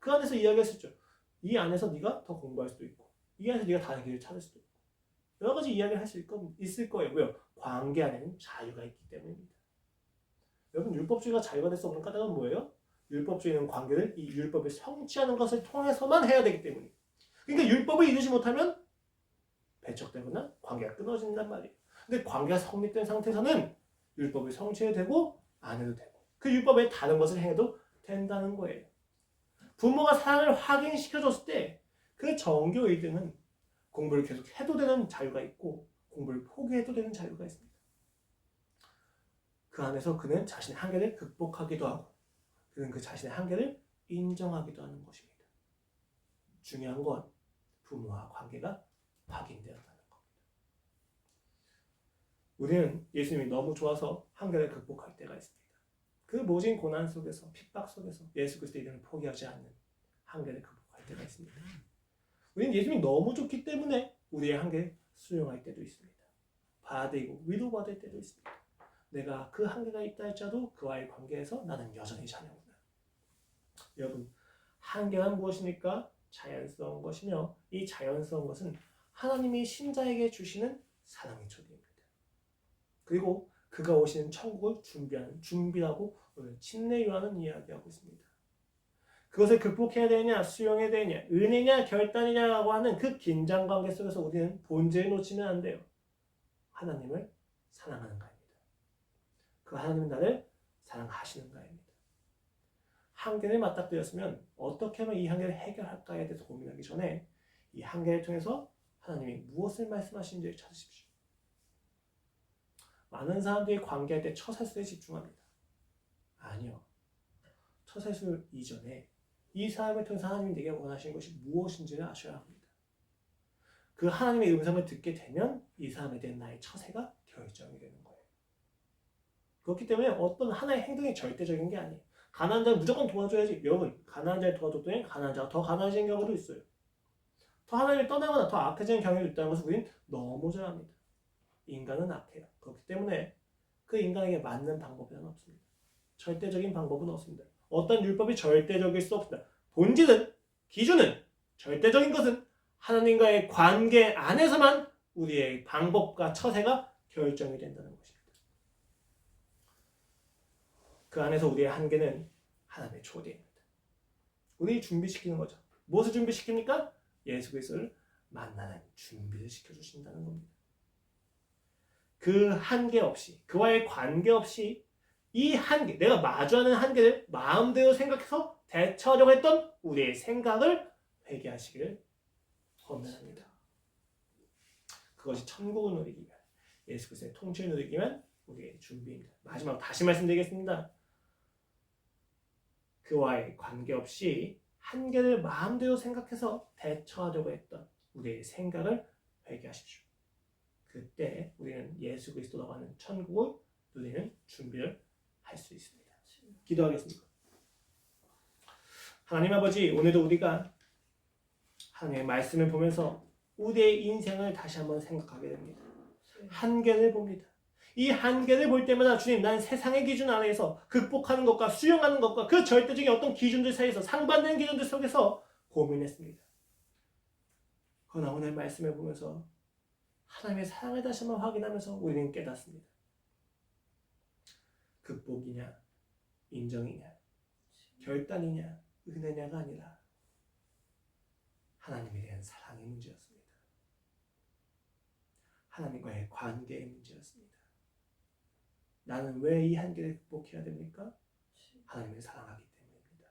그 안에서 이야기했었죠. 이 안에서 네가 더 공부할 수도 있고 이 안에서 네가 다른 길을 찾을 수도 있고 여러 가지 이야기를 할 수 있을 거예요. 왜요? 관계 안에는 자유가 있기 때문입니다. 여러분 율법주의가 자유가 될 수 없는 까닭은 뭐예요? 율법주의는 관계를 이 율법을 성취하는 것을 통해서만 해야 되기 때문이에요. 그러니까 율법을 이루지 못하면 배척되거나 관계가 끊어진단 말이에요. 근데 관계가 성립된 상태에서는 율법을 성취해도 되고 안 해도 되고 그 율법에 다른 것을 해도 된다는 거예요. 부모가 사랑을 확인시켜줬을 때 그 정교 1등은 공부를 계속 해도 되는 자유가 있고 공부를 포기해도 되는 자유가 있습니다. 그 안에서 그는 자신의 한계를 극복하기도 하고 그는 그 자신의 한계를 인정하기도 하는 것입니다. 중요한 건 부모와 관계가 확인되었다는 겁니다. 우리는 예수님이 너무 좋아서 한계를 극복할 때가 있습니다. 그 모진 고난 속에서 핍박 속에서 예수 그리스도의 이름을 포기하지 않는 한계를 극복할 때가 있습니다. 우리는 예수님이 너무 좋기 때문에 우리의 한계를 수용할 때도 있습니다. 받아들이고 위로받을 때도 있습니다. 내가 그 한계가 있다 할지라도 그와의 관계에서 나는 여전히 자녀구나. 여러분 한계란 무엇입니까? 자연스러운 것이며 이 자연스러운 것은 하나님이 신자에게 주시는 사랑의 초대입니다. 그리고 그가 오시는 천국을 준비하는 준비라고 오늘 침례 요한은 이야기하고 있습니다. 그것을 극복해야 되느냐 수용해야 되느냐 은혜냐 결단이냐라고 하는 그 긴장관계 속에서 우리는 본질을 놓치면 안 돼요. 하나님을 사랑하는가입니다. 그 하나님은 나를 사랑하시는가입니다. 한계를 맞닥뜨렸으면 어떻게 하면 이 한계를 해결할까에 대해서 고민하기 전에 이 한계를 통해서 하나님이 무엇을 말씀하시는지를 찾으십시오. 많은 사람들이 관계할 때 처세술에 집중합니다. 아니요. 처세술 이전에 이 사람을 통해서 하나님이 내게 원하시는 것이 무엇인지를 아셔야 합니다. 그 하나님의 음성을 듣게 되면 이 사람에 대한 나의 처세가 결정이 되는 거예요. 그렇기 때문에 어떤 하나의 행동이 절대적인 게 아니에요. 가난한 자는 무조건 도와줘야지. 여러분 가난한 자를 도와줬더니 가난한 자가 더 가난해지는 경우도 있어요. 더 하나님을 떠나거나 더 악해지는 경우도 있다는 것을 우리는 너무 잘 압니다. 인간은 악해요. 그렇기 때문에 그 인간에게 맞는 방법은 없습니다. 절대적인 방법은 없습니다. 어떤 율법이 절대적일 수 없습니다. 본질은, 기준은, 절대적인 것은 하나님과의 관계 안에서만 우리의 방법과 처세가 결정이 된다는 것입니다. 그 안에서 우리의 한계는 하나님의 초대입니다. 우리 준비시키는 거죠. 무엇을 준비시킵니까? 예수 그리스도를 만나는 준비를 시켜주신다는 겁니다. 그 한계 없이, 그와의 관계 없이 이 한계, 내가 마주하는 한계를 마음대로 생각해서 대처하려고 했던 우리의 생각을 회개하시기를 권면합니다. 그것이 천국을 누리기 위한, 예수 그리스도의 통치를 누리기 위한 우리의 준비입니다. 마지막 다시 말씀드리겠습니다. 그와의 관계없이 한계를 마음대로 생각해서 대처하려고 했던 우리의 생각을 회개하십시오. 그때 우리는 예수 그리스도라고 하는 천국을 누리는 준비를 할 수 있습니다. 기도하겠습니다. 하나님 아버지, 오늘도 우리가 하나님의 말씀을 보면서 우리의 인생을 다시 한번 생각하게 됩니다. 한계를 봅니다. 이 한계를 볼 때마다 주님, 난 세상의 기준 안에서 극복하는 것과 수용하는 것과 그 절대적인 어떤 기준들 사이에서 상반되는 기준들 속에서 고민했습니다. 그러나 오늘 말씀을 보면서 하나님의 사랑을 다시 한번 확인하면서 우리는 깨닫습니다. 극복이냐, 인정이냐, 결단이냐, 은혜냐가 아니라 하나님에 대한 사랑의 문제였습니다. 하나님과의 관계의 문제였습니다. 나는 왜 이 한계를 극복해야 됩니까? 하나님을 사랑하기 때문입니다.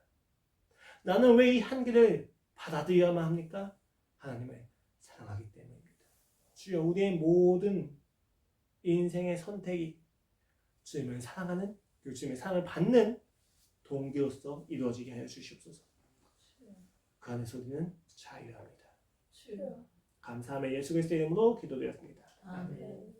나는 왜 이 한계를 받아들여야만 합니까? 하나님을 사랑하기 때문입니다. 주여, 우리의 모든 인생의 선택이 주님을 사랑하는, 그 주님의 사랑을 받는 동기로서 이루어지게 하여 주시옵소서. 그 안에서 우리는 자유합니다. 감사하며 예수 그리스도의 이름으로 기도드렸습니다. 아멘.